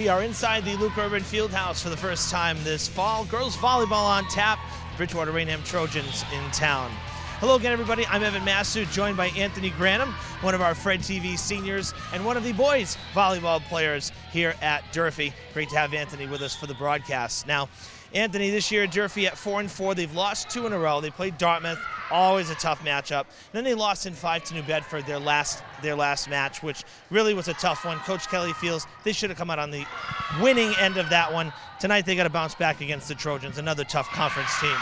We are inside the Luke Urban Fieldhouse for the first time this fall. Girls volleyball on tap. Bridgewater-Raynham Trojans in town. Hello again, everybody. I'm Evan Massoud, joined by Anthony Granum, one of our Fred TV seniors and one of the boys volleyball players here at Durfee. Great to have Anthony with us for the broadcast. Now, Anthony, this year Durfee at 4-4. They've lost 2 in a row. They played Dartmouth, always a tough matchup. Then they lost in 5 to New Bedford, their last match, which really was a tough one. Coach Kelly feels they should have come out on the winning end of that one. Tonight they got to bounce back against the Trojans, another tough conference team.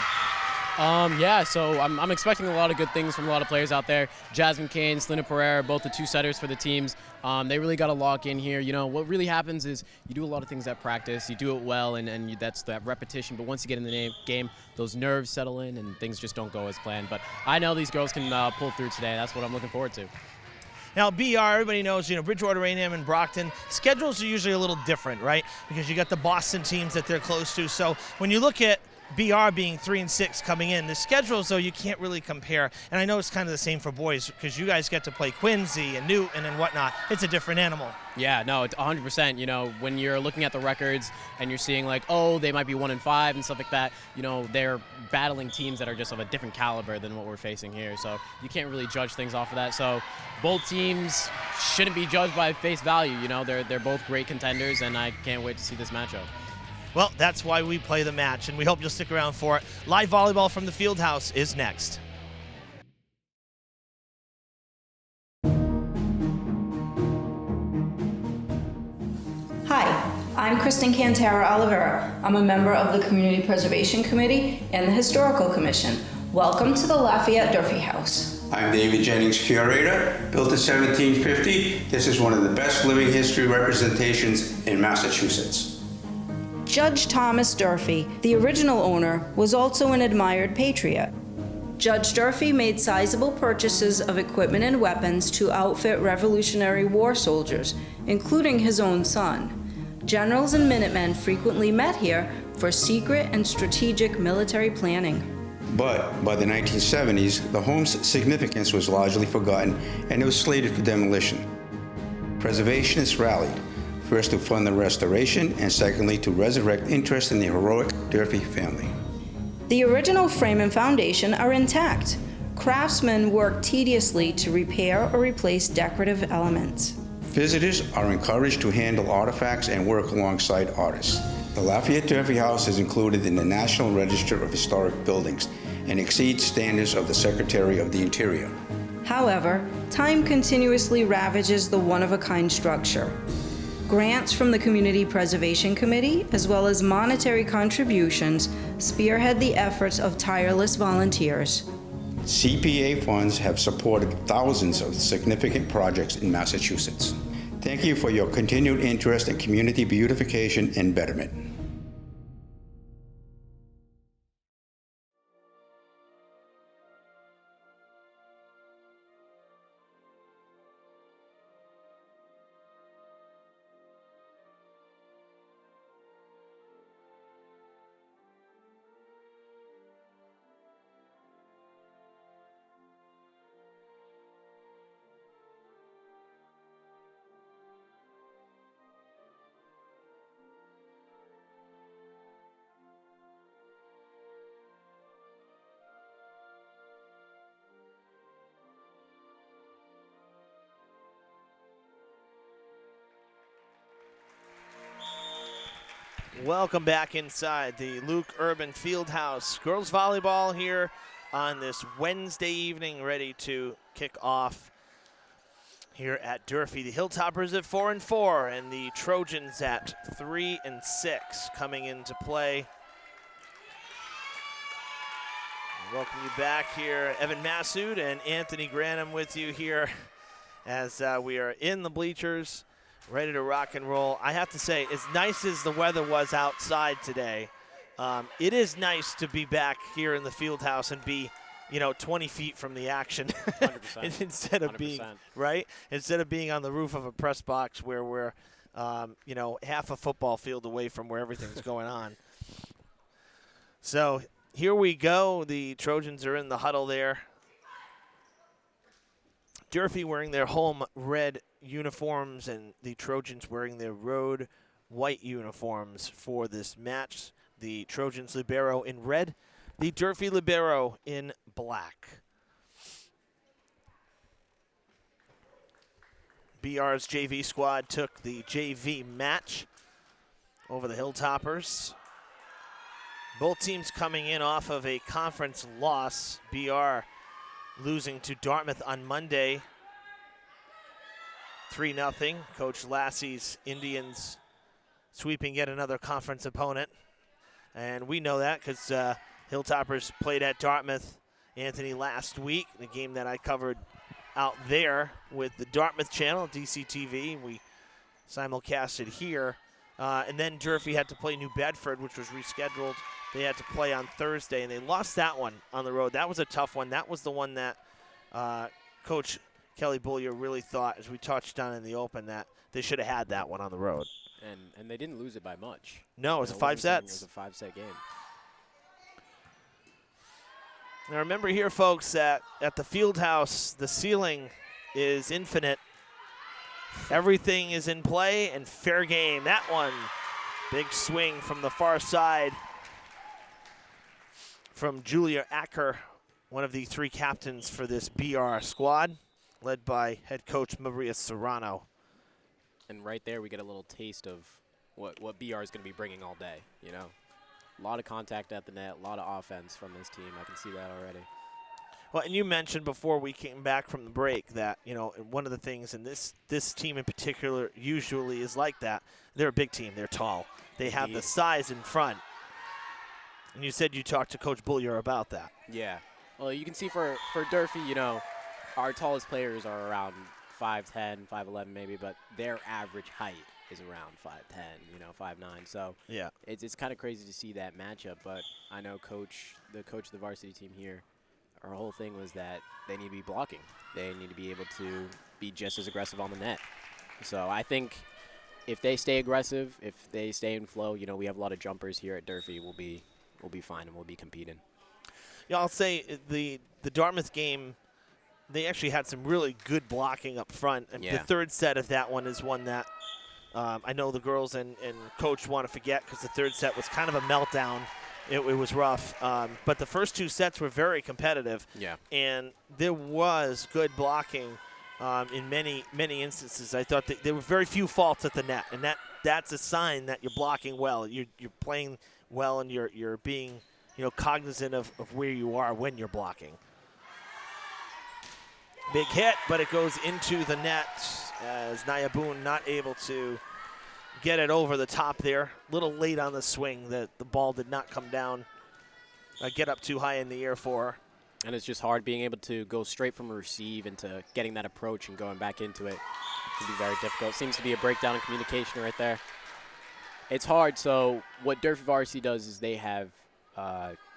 Yeah, so I'm expecting a lot of good things from a lot of players out there. Jasmine Kane, Selena Pereira, both the 2 setters for the teams. They really got to lock in here. You know, what really happens is you do a lot of things at practice, you do it well, and that's that repetition. But once you get in the game, those nerves settle in and things just don't go as planned. But I know these girls can pull through today. That's what I'm looking forward to. Now, BR, everybody knows, Bridgewater-Raynham and Brockton, schedules are usually a little different, right? Because you got the Boston teams that they're close to. So when you look at BR being 3-6 coming in, the schedules, though, you can't really compare. And I know it's kind of the same for boys because you guys get to play Quincy and Newton and whatnot. It's a different animal. Yeah, no, it's 100%. You know, when you're looking at the records and you're seeing like, oh, they might be 1-5 and stuff like that, you know, they're battling teams that are just of a different caliber than what we're facing here. So you can't really judge things off of that. So both teams shouldn't be judged by face value. You know, they're both great contenders, and I can't wait to see this matchup. Well, that's why we play the match, and we hope you'll stick around for it. Live volleyball from the Fieldhouse is next. Hi, I'm Kristen Cantara Oliveira. I'm a member of the Community Preservation Committee and the Historical Commission. Welcome to the Lafayette Durfee House. I'm David Jennings, curator. Built in 1750, this is one of the best living history representations in Massachusetts. Judge Thomas Durfee, the original owner, was also an admired patriot. Judge Durfee made sizable purchases of equipment and weapons to outfit Revolutionary War soldiers, including his own son. Generals and Minutemen frequently met here for secret and strategic military planning. But by the 1970s, the home's significance was largely forgotten and it was slated for demolition. Preservationists rallied, first to fund the restoration and secondly to resurrect interest in the heroic Durfee family. The original frame and foundation are intact. Craftsmen worked tediously to repair or replace decorative elements. Visitors are encouraged to handle artifacts and work alongside artists. The Lafayette Durfee House is included in the National Register of Historic Buildings and exceeds standards of the Secretary of the Interior. However, time continuously ravages the one-of-a-kind structure. Grants from the Community Preservation Committee, as well as monetary contributions, spearhead the efforts of tireless volunteers. CPA funds have supported thousands of significant projects in Massachusetts. Thank you for your continued interest in community beautification and betterment. Welcome back inside the Luke Urban Fieldhouse. Girls volleyball here on this Wednesday evening, ready to kick off here at Durfee. The Hilltoppers at 4-4 and the Trojans at 3-6 coming into play. Welcome you back here. Evan Massoud and Anthony Granum with you here as we are in the bleachers, ready to rock and roll. I have to say, as nice as the weather was outside today, it is nice to be back here in the field house and be, 20 feet from the action 100%. Instead of 100%. Being right. Instead of being on the roof of a press box where we're, half a football field away from where everything's going on. So here we go. The Trojans are in the huddle there. Durfee wearing their home red uniforms and the Trojans wearing their road white uniforms for this match. The Trojans libero in red, the Durfee libero in black. BR's JV squad took the JV match over the Hilltoppers. Both teams coming in off of a conference loss. BR losing to Dartmouth on Monday, 3-0. Coach Lassie's Indians sweeping yet another conference opponent. And we know that because Hilltoppers played at Dartmouth, Anthony, last week, the game that I covered out there with the Dartmouth channel, DCTV. We simulcasted here. And then Durfee had to play New Bedford, which was rescheduled. They had to play on Thursday, and they lost that one on the road. That was a tough one. That was the one that Coach Kelly Bullier really thought, as we touched on in the open, that they should have had that one on the road. And they didn't lose it by much. No, it was 5 sets. It was a 5-set game. Now remember here, folks, that at the field house, the ceiling is infinite. Everything is in play and fair game. That one, big swing from the far side from Julia Acker, one of the 3 captains for this BR squad, led by head coach Maria Serrano. And right there we get a little taste of what BR is going to be bringing all day, you know. A lot of contact at the net, a lot of offense from this team. I can see that already. Well, and you mentioned before we came back from the break that, you know, one of the things, and this team in particular usually is like that, they're a big team. They're tall. They have the size in front. And you said you talked to Coach Bullier about that. Yeah. Well, you can see for Durfee, you know, our tallest players are around 5'10", 5'11", maybe, but their average height is around 5'10", you know, 5'9". So yeah, it's kind of crazy to see that matchup. But I know the coach of the varsity team here, our whole thing was that they need to be blocking. They need to be able to be just as aggressive on the net. So I think if they stay aggressive, if they stay in flow, you know, we have a lot of jumpers here at Durfee. We'll be fine and we'll be competing. Yeah, I'll say the Dartmouth game, they actually had some really good blocking up front. And the third set of that one is one that I know the girls and coach want to forget because the third set was kind of a meltdown. It was rough. But the first 2 sets were very competitive. Yeah. And there was good blocking in many instances. I thought that there were very few faults at the net. And that's a sign that you're blocking well. You're playing well and you're being, you know, cognizant of where you are when you're blocking. Big hit, but it goes into the net as Naya Boone not able to get it over the top there. A little late on the swing. The ball did not come down, get up too high in the air for her. And it's just hard being able to go straight from a receive into getting that approach and going back into it. It can be very difficult. Seems to be a breakdown in communication right there. It's hard. So what Durfee Varsity does is they have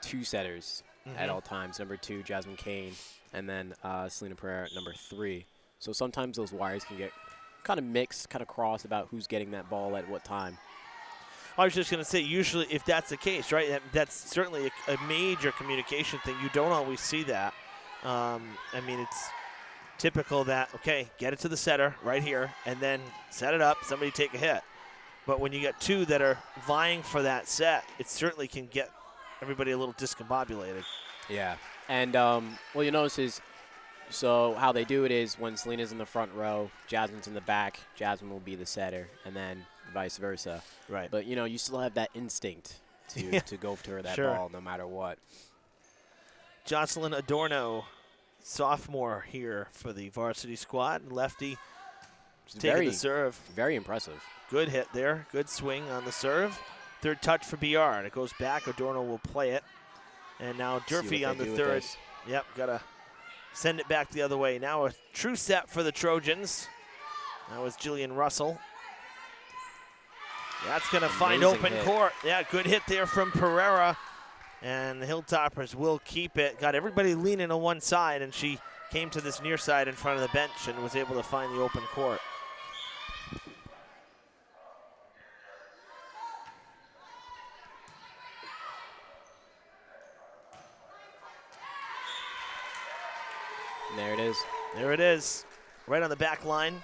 2 setters at all times. Number 2, Jasmine Kane, and then Selena Pereira at number 3. So sometimes those wires can get kind of mixed, kind of crossed about who's getting that ball at what time. I was just going to say, usually if that's the case, right, that's certainly a major communication thing. You don't always see that. I mean, it's typical that, okay, get it to the setter right here, and then set it up, somebody take a hit. But when you get 2 that are vying for that set, it certainly can get everybody a little discombobulated. Yeah. And what you notice is, so how they do it is when Selena's in the front row, Jasmine's in the back, Jasmine will be the setter, and then vice versa. Right. But, you know, you still have that instinct to go for that ball no matter what. Jocelyn Adorno, sophomore here for the varsity squad. Lefty taking the serve. Very impressive. Good hit there. Good swing on the serve. Third touch for BR, and it goes back. Adorno will play it. And now Durfee on the third. Yep, got to send it back the other way. Now a true set for the Trojans. That was Jillian Russell. That's going to find open court. Yeah, good hit there from Pereira. And the Hilltoppers will keep it. Got everybody leaning on one side, and she came to this near side in front of the bench and was able to find the open court. And there it is. There it is, right on the back line.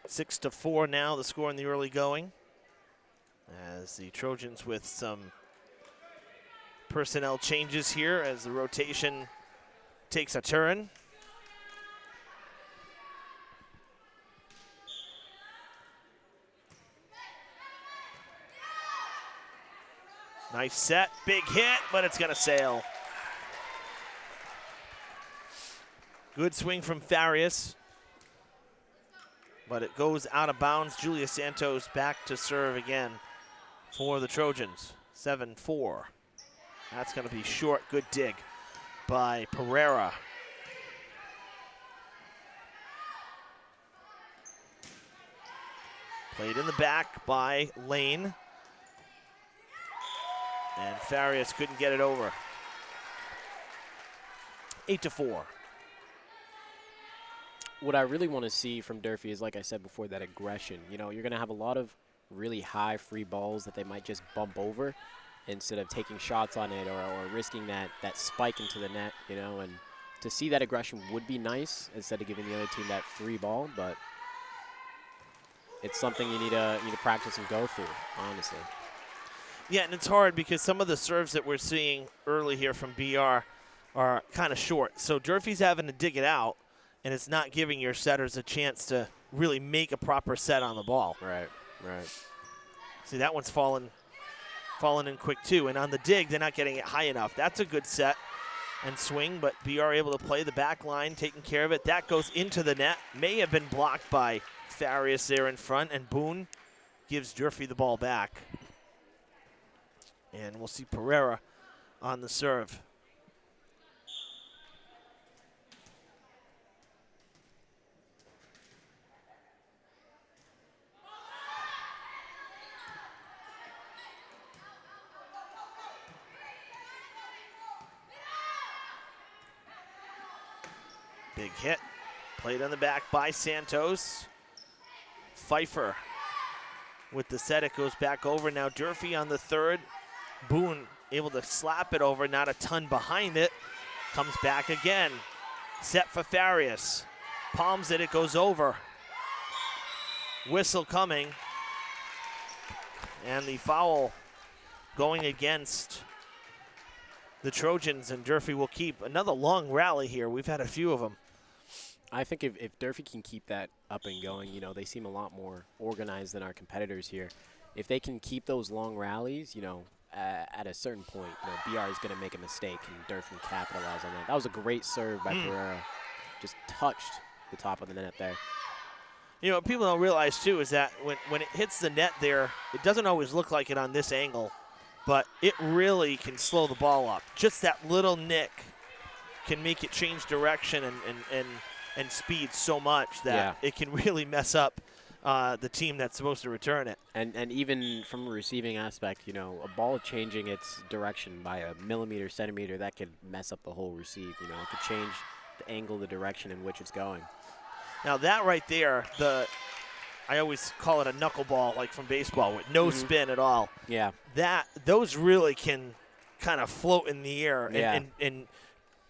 6-4 now, the score in the early going, as the Trojans with some personnel changes here as the rotation takes a turn. Nice set, big hit, but it's gonna sail. Good swing from Farias, but it goes out of bounds. Julia Santos back to serve again for the Trojans. 7-4. That's gonna be short, good dig by Pereira. Played in the back by Lane. And Farias couldn't get it over. 8-4. What I really want to see from Durfee is, like I said before, that aggression. You know, you're going to have a lot of really high free balls that they might just bump over instead of taking shots on it or risking that spike into the net, you know. And to see that aggression would be nice instead of giving the other team that free ball, but it's something you need to practice and go through, honestly. Yeah, and it's hard because some of the serves that we're seeing early here from BR are kind of short. So Durfee's having to dig it out, and it's not giving your setters a chance to really make a proper set on the ball. Right. See, that one's fallen in quick too. And on the dig, they're not getting it high enough. That's a good set and swing, but BR able to play the back line, taking care of it. That goes into the net. May have been blocked by Farias there in front, and Boone gives Durfee the ball back. And we'll see Pereira on the serve. Big hit. Played on the back by Santos. Pfeiffer with the set. It goes back over. Now Durfee on the third. Boone able to slap it over, not a ton behind it. Comes back again. Set for Farias. Palms it goes over. Whistle coming. And the foul going against the Trojans, and Durfee will keep. Another long rally here. We've had a few of them. I think if Durfee can keep that up and going, you know, they seem a lot more organized than our competitors here. If they can keep those long rallies, you know, at a certain point, you know, BR is going to make a mistake, and Durfee can capitalize on that. That was a great serve by Pereira. Just touched the top of the net there. You know, what people don't realize, too, is that when it hits the net there, it doesn't always look like it on this angle, but it really can slow the ball up. Just that little nick can make it change direction and speed so much that it can really mess up the team that's supposed to return it. And even from a receiving aspect, you know, a ball changing its direction by a millimeter, centimeter, that could mess up the whole receive. You know, it could change the angle, the direction in which it's going. Now that right there, I always call it a knuckleball, like from baseball, with no spin at all. Yeah. Those really can kind of float in the air, and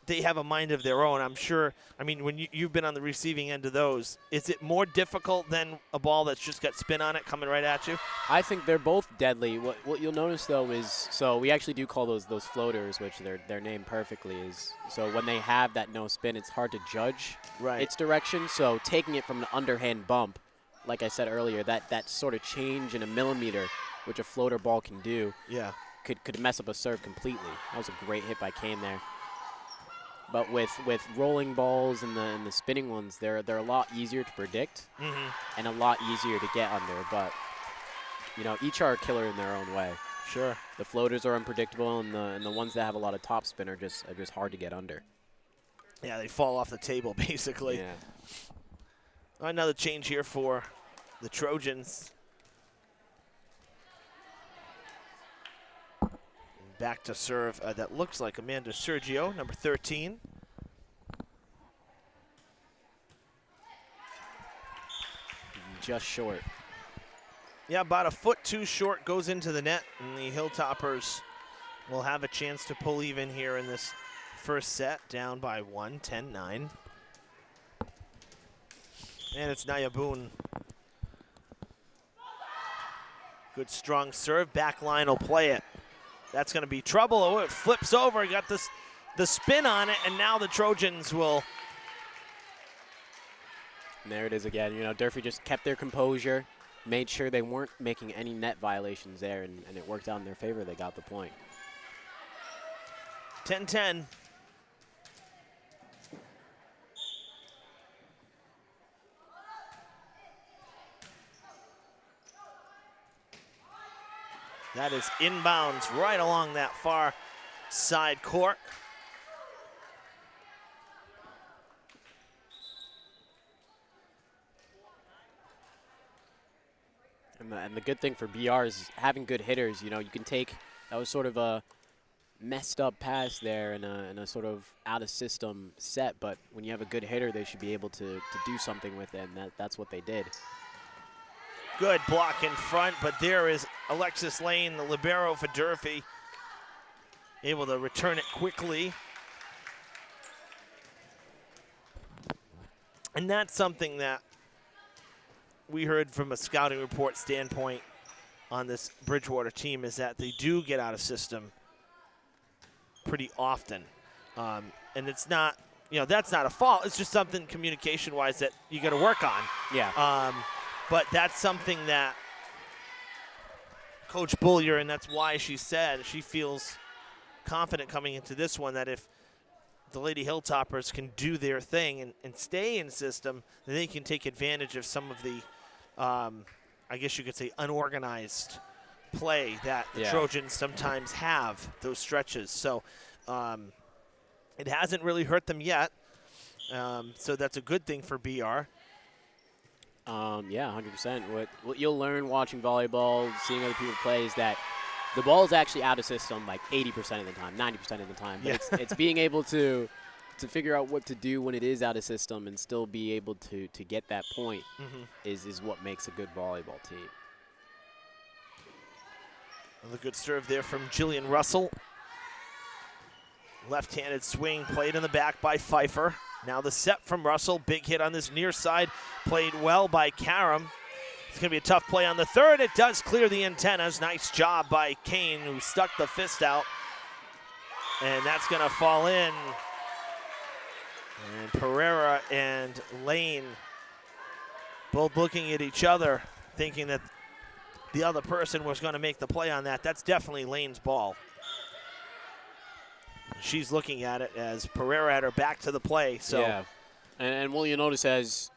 they have a mind of their own, I'm sure. I mean, when you've been on the receiving end of those, is it more difficult than a ball that's just got spin on it coming right at you? I think they're both deadly. What you'll notice, though, is so we actually do call those floaters, which they're named perfectly. Is so when they have that no spin, it's hard to judge its direction. So taking it from an underhand bump, like I said earlier, that sort of change in a millimeter, which a floater ball can do, could mess up a serve completely. That was a great hit by Kane there. But with rolling balls and the spinning ones, they're a lot easier to predict and a lot easier to get under. But you know, each are a killer in their own way. Sure. The floaters are unpredictable, and the ones that have a lot of top spin are just hard to get under. Yeah, they fall off the table basically. Yeah. Another change here for the Trojans. Back to serve, that looks like Amanda Sergio, number 13. Just short. Yeah, about a foot too short, goes into the net, and the Hilltoppers will have a chance to pull even here in this first set, down by 1, 10-9. And it's Naya Boone Good strong serve. Back line will play it. That's going to be trouble. Oh, it flips over. Got the spin on it, and now the Trojans will. And there it is again. You know, Durfee just kept their composure, made sure they weren't making any net violations there, and it worked out in their favor. They got the point. 10-10. That is inbounds right along that far side court. And the good thing for BR is having good hitters. You know, you can take, that was sort of a messed up pass there and a sort of out of system set, but when you have a good hitter, they should be able to do something with it, and that's what they did. Good block in front, but there is Alexis Lane, the libero for Durfee, able to return it quickly. And that's something that we heard from a scouting report standpoint on this Bridgewater team, is that they do get out of system pretty often. And it's not, you know, that's not a fault. It's just something communication-wise that you got to work on. Yeah. But that's something that Coach Bullier, and that's why she said she feels confident coming into this one that if the Lady Hilltoppers can do their thing and stay in system, then they can take advantage of some of the, I guess you could say, unorganized play that the Trojans sometimes have, those stretches. So it hasn't really hurt them yet. So that's a good thing for BR. Yeah, 100%. What you'll learn watching volleyball, seeing other people play, is that the ball is actually out of system like 80% of the time, 90% of the time. But it's being able to figure out what to do when it is out of system and still be able to get that point is what makes a good volleyball team. Another good serve there from Jillian Russell. Left-handed swing played in the back by Pfeiffer. Now the set from Russell. Big hit on this near side. Played well by Karam. It's going to be a tough play on the third. It does clear the antennas. Nice job by Kane, who stuck the fist out. And that's going to fall in. And Pereira and Lane both looking at each other, thinking that the other person was going to make the play on that. That's definitely Lane's ball. She's looking at it as Pereira had her back to the play. So, yeah. And what you notice as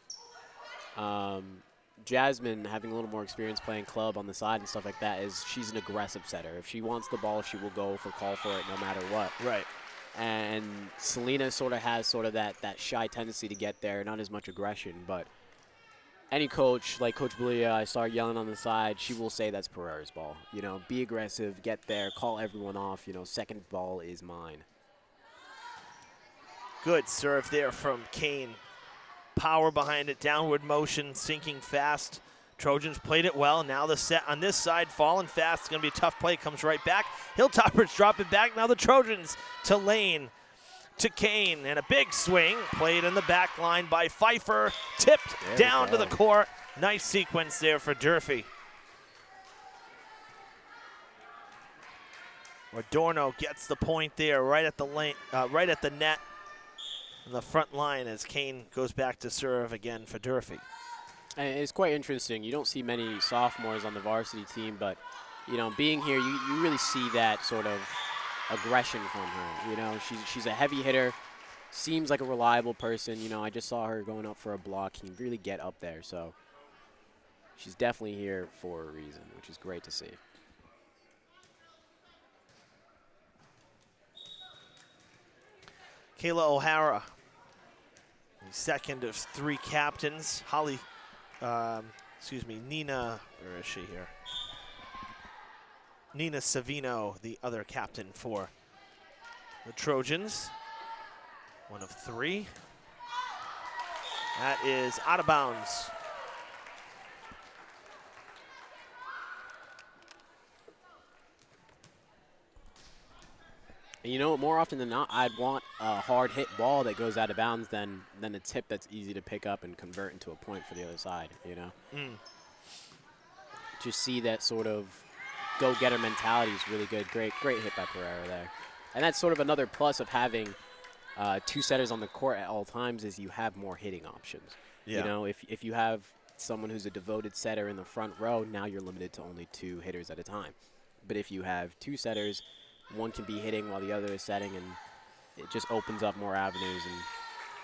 Jasmine having a little more experience playing club on the side and stuff like that is she's an aggressive setter. If she wants the ball, she will go call for it no matter what. Right. And Selena sort of has that shy tendency to get there, not as much aggression. But any coach, like Coach Belia, I start yelling on the side, she will say that's Pereira's ball. You know, be aggressive, get there, call everyone off. You know, second ball is mine. Good serve there from Kane. Power behind it, downward motion, sinking fast. Trojans played it well. Now the set on this side, falling fast. It's going to be a tough play. Comes right back. Hilltoppers drop it back. Now the Trojans to Lane, to Kane, and a big swing. Played in the back line by Pfeiffer. Tipped down to the court. Nice sequence there for Durfee. Adorno gets the point there, right at the lane, right at the net. On the front line as Kane goes back to serve again for Durfee. And it's quite interesting. You don't see many sophomores on the varsity team, but, you know, being here, you really see that sort of aggression from her. You know, she's a heavy hitter, seems like a reliable person. You know, I just saw her going up for a block. Can really get up there. So she's definitely here for a reason, which is great to see. Kayla O'Hara, the second of three captains. Nina, where is she here? Nina Savino, the other captain for the Trojans. One of three. That is out of bounds. And you know, more often than not, I'd want a hard hit ball that goes out of bounds than a tip that's easy to pick up and convert into a point for the other side, you know? to see that sort of go-getter mentality is really good. Great hit by Pereira there. And that's sort of another plus of having two setters on the court at all times is you have more hitting options. Yeah. You know, if you have someone who's a devoted setter in the front row, now you're limited to only 2 hitters at a time. But if you have 2 setters, one can be hitting while the other is setting, and it just opens up more avenues and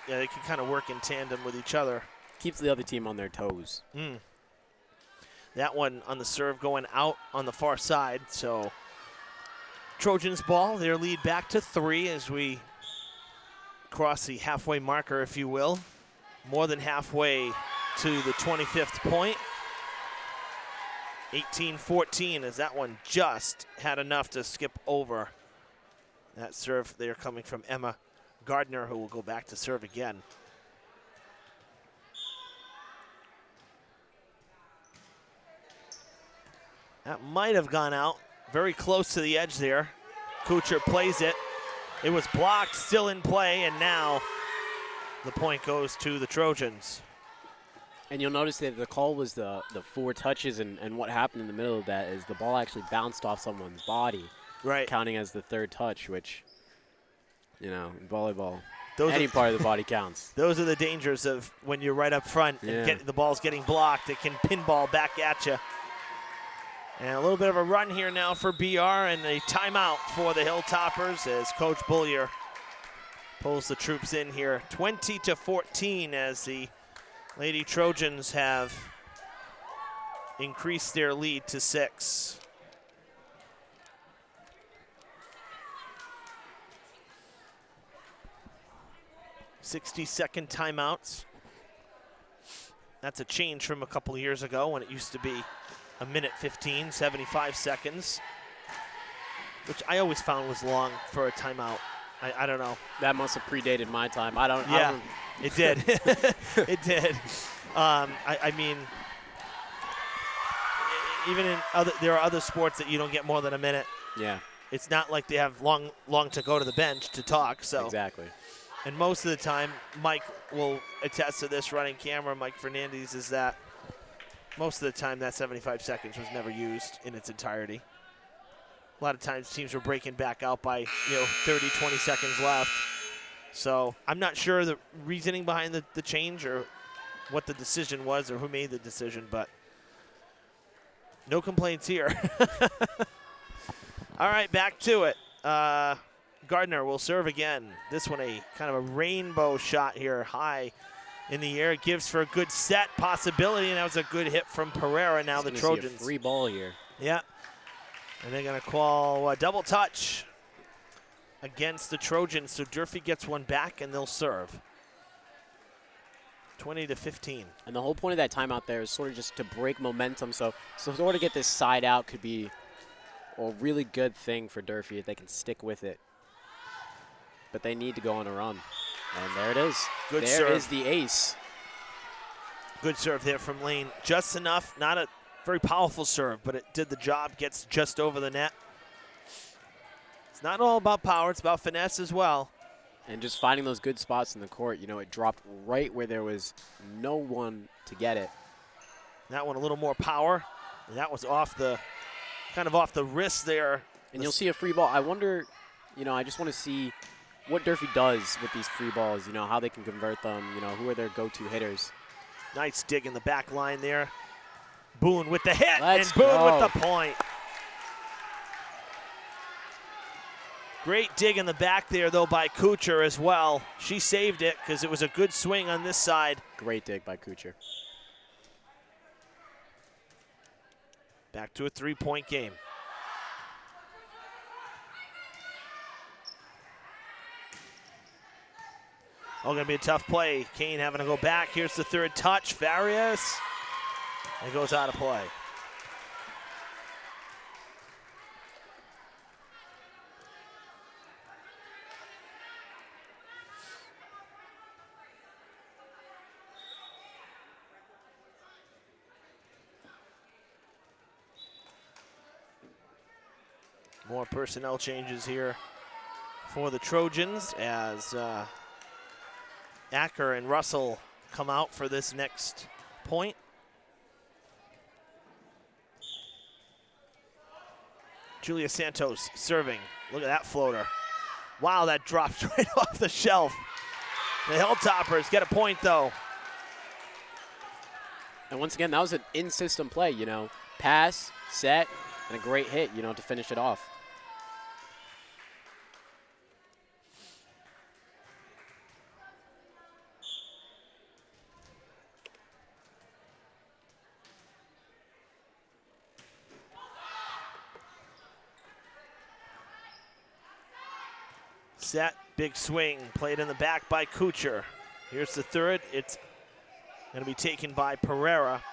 yeah, they can kind of work in tandem with each other. Keeps the other team on their toes. That one on the serve going out on the far side. So Trojans ball, their lead back to 3 as we cross the halfway marker, if you will. More than halfway to the 25th point. 18-14 as that one just had enough to skip over. That serve there coming from Emma Gardner, who will go back to serve again. That might have gone out. Very close to the edge there. Kuchar plays it. It was blocked, still in play, and now the point goes to the Trojans. And you'll notice that the call was the 4 touches, and what happened in the middle of that is the ball actually bounced off someone's body, right? Counting as the 3rd touch, which, you know, in volleyball, those any part of the body counts. Those are the dangers of when you're right up front and the ball's getting blocked. It can pinball back at you. And a little bit of a run here now for BR and a timeout for the Hilltoppers as Coach Bullier pulls the troops in here. 20-14 as the Lady Trojans have increased their lead to 6. "60-second timeouts. That's a change from a couple of years ago when it used to be a minute 15, 75 seconds, which I always found was long for a timeout. I don't know. That must have predated my time. I don't. It did. It did. I mean, even in there are other sports that you don't get more than a minute. Yeah. It's not like they have long to go to the bench to talk. So exactly. And most of the time, Mike will attest to this running camera, Mike Fernandez, is that most of the time that 75 seconds was never used in its entirety. A lot of times teams were breaking back out by 30, 20 seconds left. So I'm not sure the reasoning behind the change or what the decision was or who made the decision, but no complaints here. All right, back to it. Gardner will serve again. This one a kind of a rainbow shot here, high in the air. It gives for a good set possibility, and that was a good hit from Pereira. Now the Trojans. See a free ball here. Yeah. And they're going to call a double touch against the Trojans. So Durfee gets one back, and they'll serve. 20-15. And the whole point of that timeout there is sort of just to break momentum. So sort of get this side out could be a really good thing for Durfee if they can stick with it. But they need to go on a run. And there it is. Good serve. There is the ace. Good serve there from Lane. Just enough. Not a very powerful serve, but it did the job. Gets just over the net. It's not all about power. It's about finesse as well. And just finding those good spots in the court. You know, it dropped right where there was no one to get it. That one a little more power. And that was off the, kind of off the wrist there. And you'll see a free ball. I wonder, I just want to see what Durfee does with these free balls, how they can convert them, who are their go-to hitters. Nice dig in the back line there. Boone with the hit, Let's and Boone go. with the point. Great dig in the back there, though, by Kuchar as well. She saved it because it was a good swing on this side. Great dig by Kuchar. Back to a 3-point game. Oh, going to be a tough play. Kane having to go back. Here's the 3rd touch. Farias. It goes out of play. More personnel changes here for the Trojans as Acker and Russell come out for this next point. Julia Santos serving. Look at that floater. Wow, that dropped right off the shelf. The Hilltoppers get a point, though. And once again, that was an in-system play, you know. Pass, set, and a great hit, you know, to finish it off. Set, big swing, played in the back by Kuchar. Here's the third. It's going to be taken by Pereira.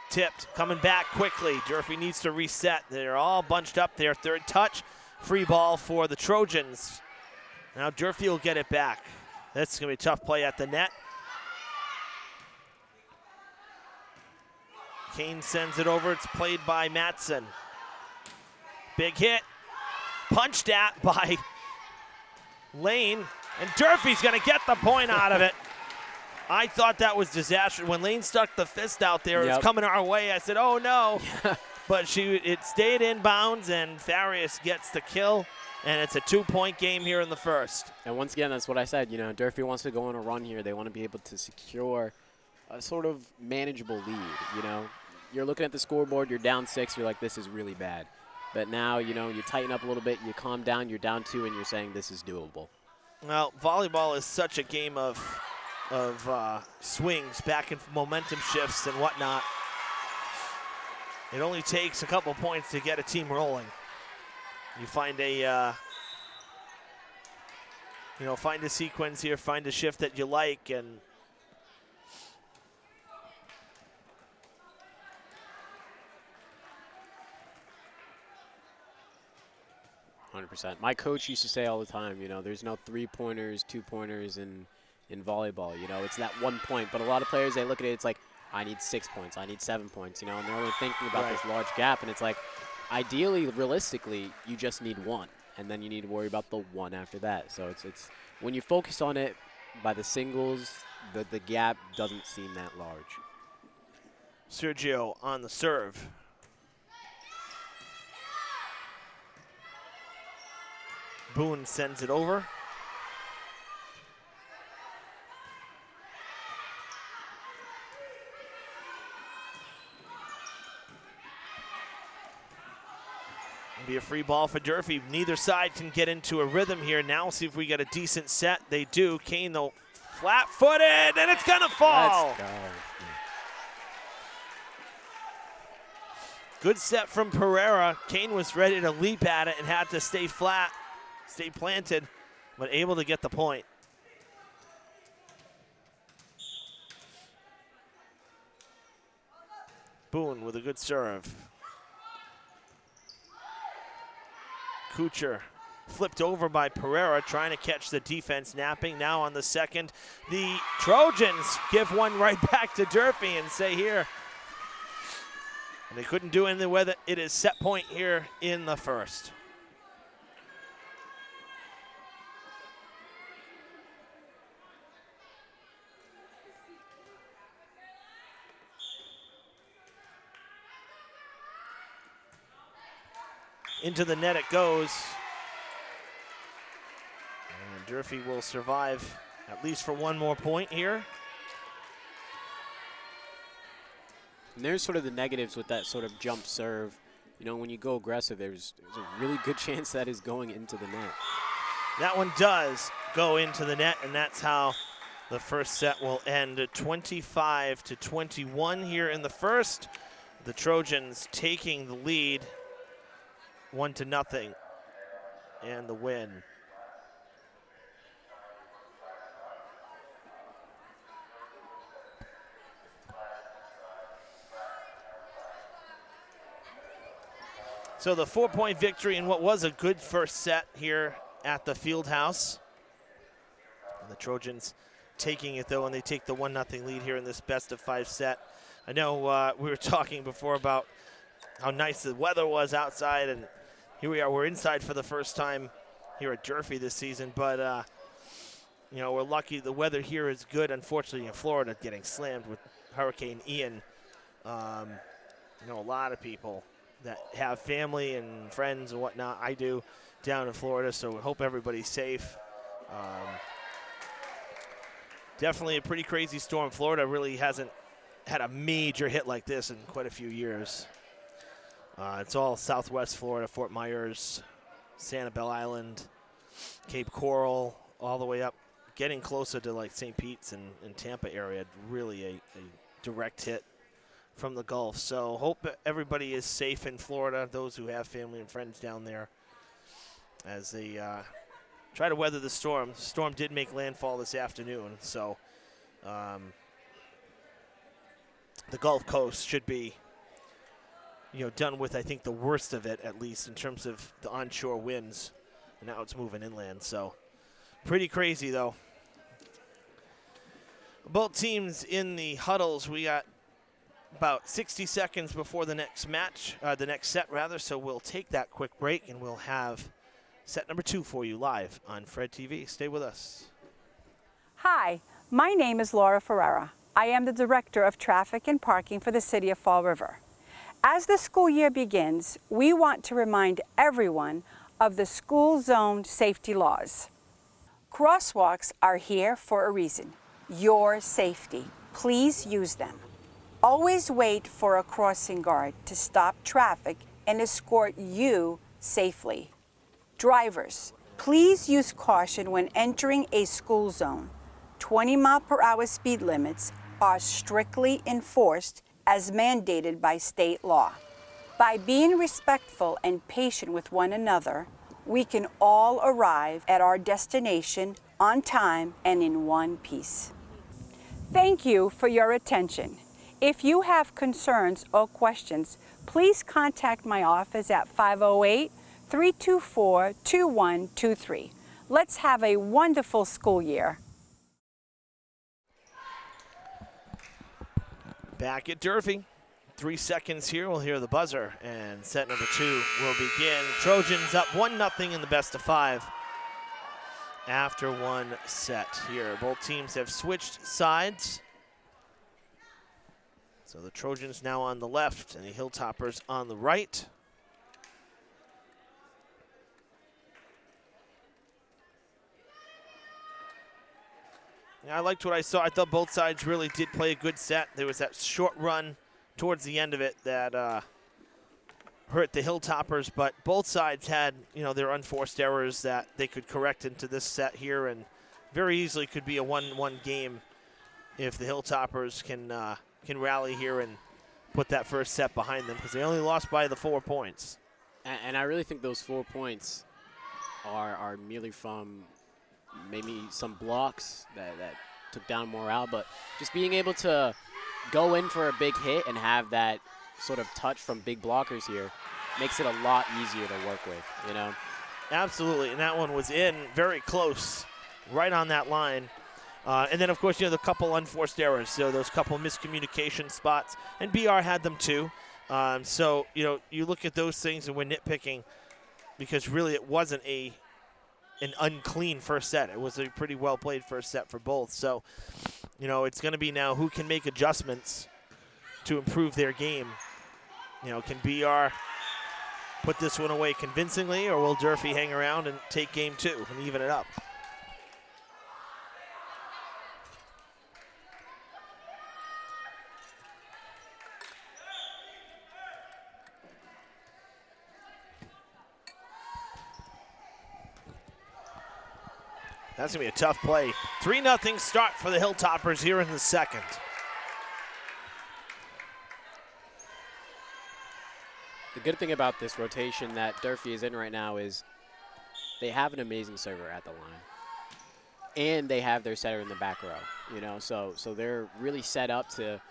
Tipped, coming back quickly. Durfee needs to reset. They're all bunched up there. Third touch, free ball for the Trojans. Now Durfee will get it back. That's going to be a tough play at the net. Kane sends it over. It's played by Matson. Big hit. Punched at by Lane. And Durfee's going to get the point out of it. I thought that was disastrous. When Lane stuck the fist out there, it was coming our way. I said, oh, no. But it stayed in bounds, and Farias gets the kill. And it's a 2-point game here in the first. And once again, that's what I said. You know, Durfee wants to go on a run here. They want to be able to secure a sort of manageable lead, you know. You're looking at the scoreboard, you're down 6, you're like, this is really bad. But now, you know, you tighten up a little bit, you calm down, you're down 2, and you're saying this is doable. Well, volleyball is such a game of swings, back and momentum shifts and whatnot. It only takes a couple points to get a team rolling. You find a, find a sequence here, find a shift that you like, and 100%. My coach used to say all the time, you know, there's no 3-pointers, 2-pointers in volleyball. You know, it's that 1 point. But a lot of players, they look at it, it's like, I need 6 points, I need 7 points, you know, and they're only thinking about this large gap. And it's like, ideally, realistically, you just need 1. And then you need to worry about the 1 after that. So it's when you focus on it by the singles, the gap doesn't seem that large. Sergio on the serve. Boone sends it over. It'll be a free ball for Durfee. Neither side can get into a rhythm here. Now see if we get a decent set. They do. Kane, though, flat-footed, and it's going to fall. Let's go. Good set from Pereira. Kane was ready to leap at it and had to stay flat, stay planted, but able to get the point. Boone with a good serve. Kuchar flipped over by Pereira, trying to catch the defense, napping. Now on the second, the Trojans give one right back to Durfee and say here. And they couldn't do anything with it. It is set point here in the first. Into the net it goes. And Durfee will survive at least for one more point here. And there's sort of the negatives with that sort of jump serve. You know, when you go aggressive, there's a really good chance that is going into the net. That one does go into the net, and that's how the first set will end. 25-21 here in the first. The Trojans taking the lead 1-0 and the win. So the 4-point victory in what was a good first set here at the Fieldhouse. And the Trojans taking it, though, and they take the 1-0 lead here in this best-of-5 set. I know we were talking before about how nice the weather was outside, and here we are. We're inside for the first time here at Durfee this season, but, you know, we're lucky the weather here is good. Unfortunately, in Florida, getting slammed with Hurricane Ian You know, a lot of people that have family and friends and whatnot. I do down in Florida, so we hope everybody's safe. Definitely a pretty crazy storm. Florida really hasn't had a major hit like this in quite a few years. It's all southwest Florida, Fort Myers, Sanibel Island, Cape Coral, all the way up, getting closer to like St. Pete's and Tampa area. Really a direct hit from the Gulf. So hope everybody is safe in Florida, those who have family and friends down there, as they try to weather the storm. The storm did make landfall this afternoon, so the Gulf Coast should be, you know, done with, I think, the worst of it, at least in terms of the onshore winds. And now it's moving inland, so pretty crazy, though. Both teams in the huddles. We got about 60 seconds before the next match, the next set, rather, so we'll take that quick break, and we'll have set number 2 for you live on Fred TV. Stay with us. Hi, my name is Laura Ferreira. I am the Director of Traffic and Parking for the City of Fall River. As the school year begins, we want to remind everyone of the school zone safety laws. Crosswalks are here for a reason, your safety. Please use them. Always wait for a crossing guard to stop traffic and escort you safely. Drivers, please use caution when entering a school zone. 20-mile-per-hour speed limits are strictly enforced as mandated by state law. By being respectful and patient with one another, we can all arrive at our destination on time and in one piece. Thank you for your attention. If you have concerns or questions, please contact my office at 508-324-2123. Let's have a wonderful school year. Back at Durfee. 3 seconds here. We'll hear the buzzer, and set number 2 will begin. Trojans up 1-0 in the best of 5 after one set here. Both teams have switched sides. So the Trojans now on the left and the Hilltoppers on the right. Yeah, I liked what I saw. I thought both sides really did play a good set. There was that short run towards the end of it that hurt the Hilltoppers, but both sides had, you know, their unforced errors that they could correct into this set here, and very easily could be a 1-1 game if the Hilltoppers can rally here and put that first set behind them, because they only lost by the 4 points. And I really think those 4 points are merely from maybe some blocks that took down morale, but just being able to go in for a big hit and have that sort of touch from big blockers here makes it a lot easier to work with, you know? Absolutely, and that one was in very close, right on that line. And then, of course, you know, the couple unforced errors, so those couple miscommunication spots, and BR had them too. So, you know, you look at those things and we're nitpicking because really it wasn't an unclean first set. It was a pretty well-played first set for both. So, you know, it's going to be now who can make adjustments to improve their game. You know, can BR put this one away convincingly, or will Durfee hang around and take game 2 and even it up? That's going to be a tough play. 3-0 start for the Hilltoppers here in the second. The good thing about this rotation that Durfee is in right now is they have an amazing server at the line. And they have their setter in the back row, you know, so they're really set up to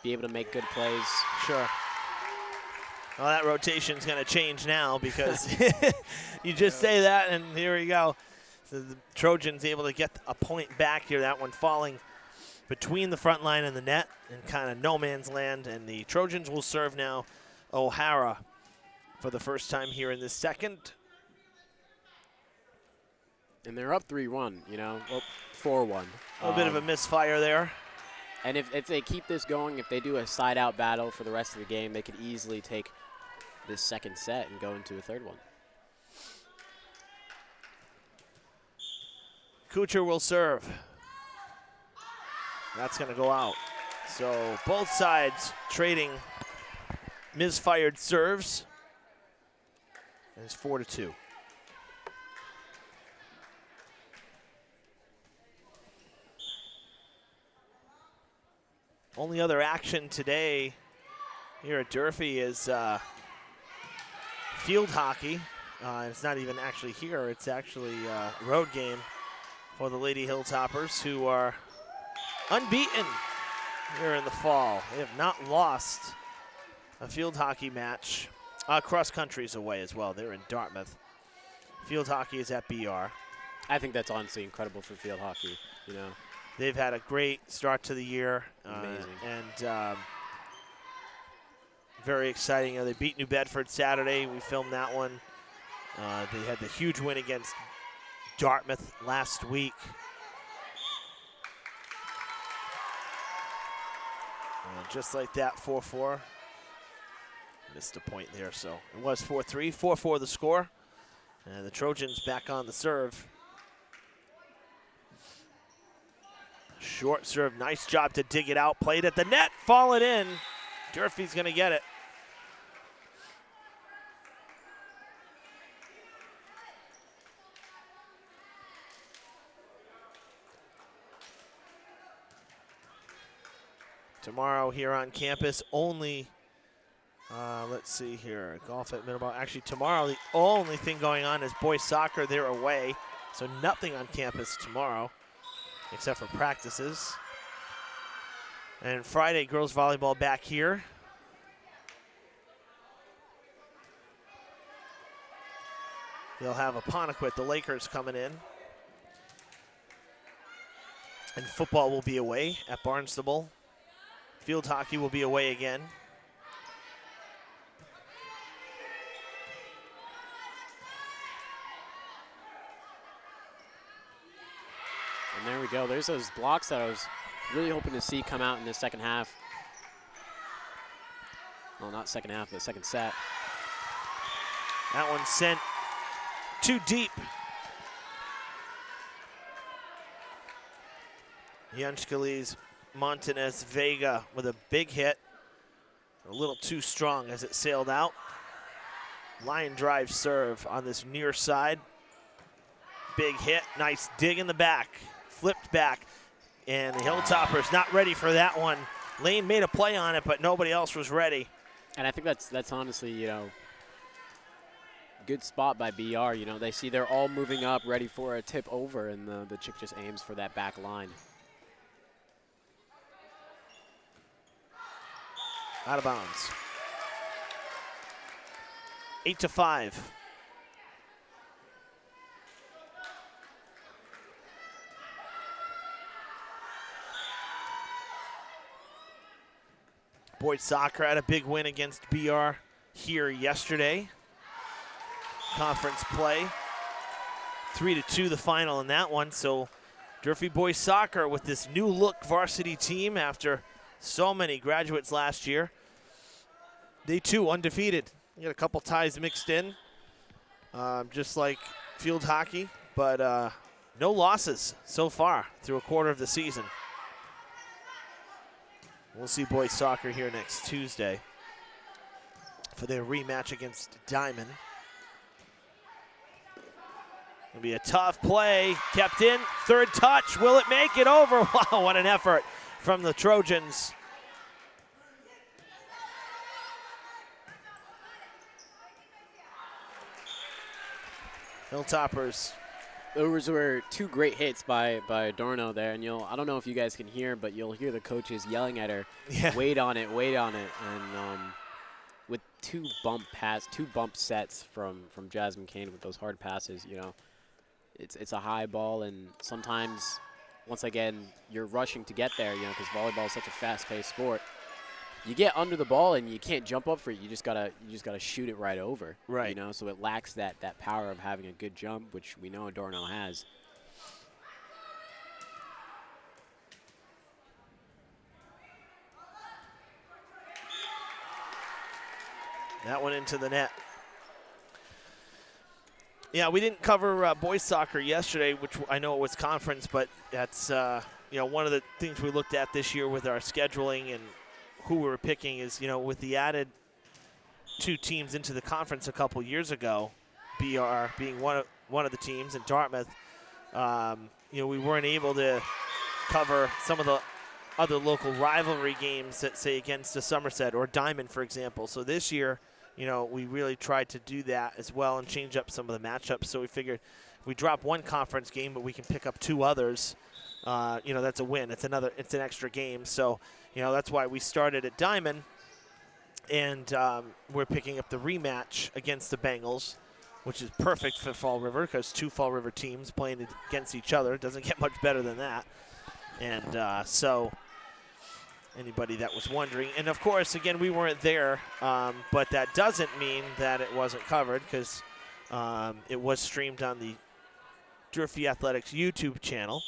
be able to make good plays. Sure. Well, that rotation's going to change now because you just say that, and here we go. So the Trojans able to get a point back here. That one falling between the front line and the net in kind of no man's land. And the Trojans will serve now O'Hara for the first time here in this second. And they're up 3-1, you know, well, 4-1. A little bit of a misfire there. And if they keep this going, if they do a side-out battle for the rest of the game, they could easily take this second set and go into a third one. Kuchar will serve. That's going to go out. So both sides trading misfired serves. And it's 4-2. Only other action today here at Durfee is field hockey. It's not even actually here. It's actually a road game for the Lady Hilltoppers, who are unbeaten here in the fall. They have not lost a field hockey match. Cross country's away as well. They're in Dartmouth. Field hockey is at BR. I think that's honestly incredible for field hockey, you know. They've had a great start to the year. Amazing. And very exciting. They beat New Bedford Saturday. We filmed that one. They had the huge win against Dartmouth last week. Just like that, 4-4. Missed a point there, so it was 4-3. 4-4 the score. And the Trojans back on the serve. Short serve, nice job to dig it out. Played at the net, fall it in. Durfee's going to get it. Tomorrow here on campus, only, let's see here, golf at Middleborough. Actually, tomorrow the only thing going on is boys soccer. They're away, so nothing on campus tomorrow, except for practices. And Friday, girls volleyball back here. They'll have Apponequet, the Lakers, coming in. And football will be away at Barnstable. Field hockey will be away again. And there we go. There's those blocks that I was really hoping to see come out in the second half. Well, not second half, but second set. That one sent too deep. Yanchkali's Montanez Vega with a big hit. A little too strong as it sailed out. Line drive serve on this near side. Big hit, nice dig in the back. Flipped back, and the Hilltoppers not ready for that one. Lane made a play on it, but nobody else was ready. And I think that's honestly, you know, good spot by BR. You know, they see they're all moving up, ready for a tip over, and the chick just aims for that back line. Out of bounds. 8-5. Boys soccer had a big win against BR here yesterday. Conference play. 3-2 the final in that one. So Durfee boys soccer with this new look varsity team after so many graduates last year. They too undefeated. You got a couple ties mixed in, just like field hockey, but no losses so far through a quarter of the season. We'll see boys soccer here next Tuesday for their rematch against Diamond. It'll be a tough play, kept in, third touch, will it make it over? Wow, what an effort from the Trojans. Hilltoppers. Those were two great hits by Adorno there, and I don't know if you guys can hear, but you'll hear the coaches yelling at her, yeah. wait on it, and with two bump sets from Jasmine Kane with those hard passes, you know, it's a high ball, and sometimes, once again, you're rushing to get there, you know, because volleyball is such a fast-paced sport. You get under the ball and you can't jump up for it. You just gotta shoot it right over. Right. You know, so it lacks that power of having a good jump, which we know Adorno has. That one into the net. Yeah, we didn't cover boys soccer yesterday, which I know it was conference, but that's one of the things we looked at this year with our scheduling and who we were picking is, with the added 2 teams into the conference a couple years ago, BR being one of the teams, and Dartmouth, we weren't able to cover some of the other local rivalry games that, say, against the Somerset or Diamond, for example. So this year, we really tried to do that as well and change up some of the matchups. So we figured if we drop one conference game, but we can pick up 2 others, that's a win. It's an extra game. So, that's why we started at Diamond, and we're picking up the rematch against the Bengals, which is perfect for Fall River because 2 Fall River teams playing against each other. It doesn't get much better than that. And so anybody that was wondering. And, of course, again, we weren't there, but that doesn't mean that it wasn't covered because it was streamed on the Durfee Athletics YouTube channel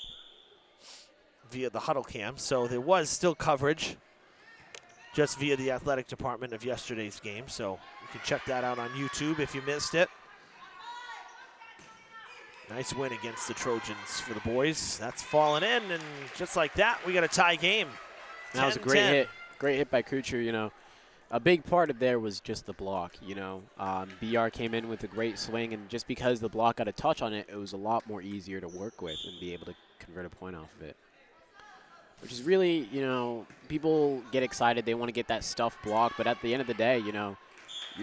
via the Huddle Cam. So there was still coverage just via the athletic department of yesterday's game. So you can check that out on YouTube if you missed it. Nice win against the Trojans for the boys. That's fallen in, and just like that, we got a tie game. That was a great hit. Great hit by Kuchar, A big part of there was just the block, BR came in with a great swing, and just because the block got a touch on it, it was a lot more easier to work with and be able to convert a point off of it. Which is really, people get excited. They want to get that stuff blocked, but at the end of the day, you're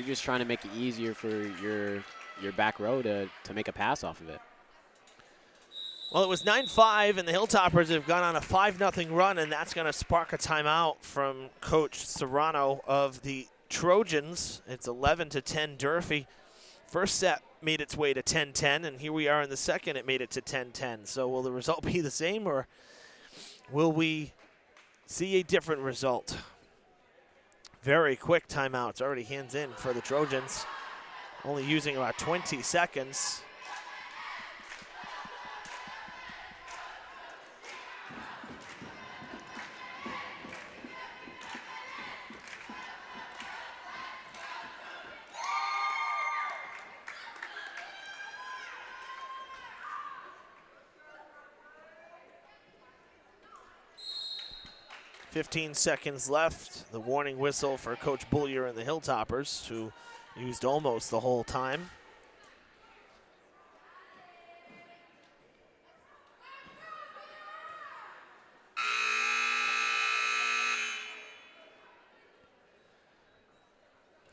just trying to make it easier for your back row to make a pass off of it. Well, it was 9-5, and the Hilltoppers have gone on a 5-0 run, and that's going to spark a timeout from Coach Serrano of the Trojans. It's 11-10 Durfee. First set made its way to 10-10, and here we are in the second. It made it to 10-10. So will the result be the same, or will we see a different result? Very quick timeout. It's already hands in for the Trojans, only using about 20 seconds. .15 seconds left. The warning whistle for Coach Bullier and the Hilltoppers, who used almost the whole time.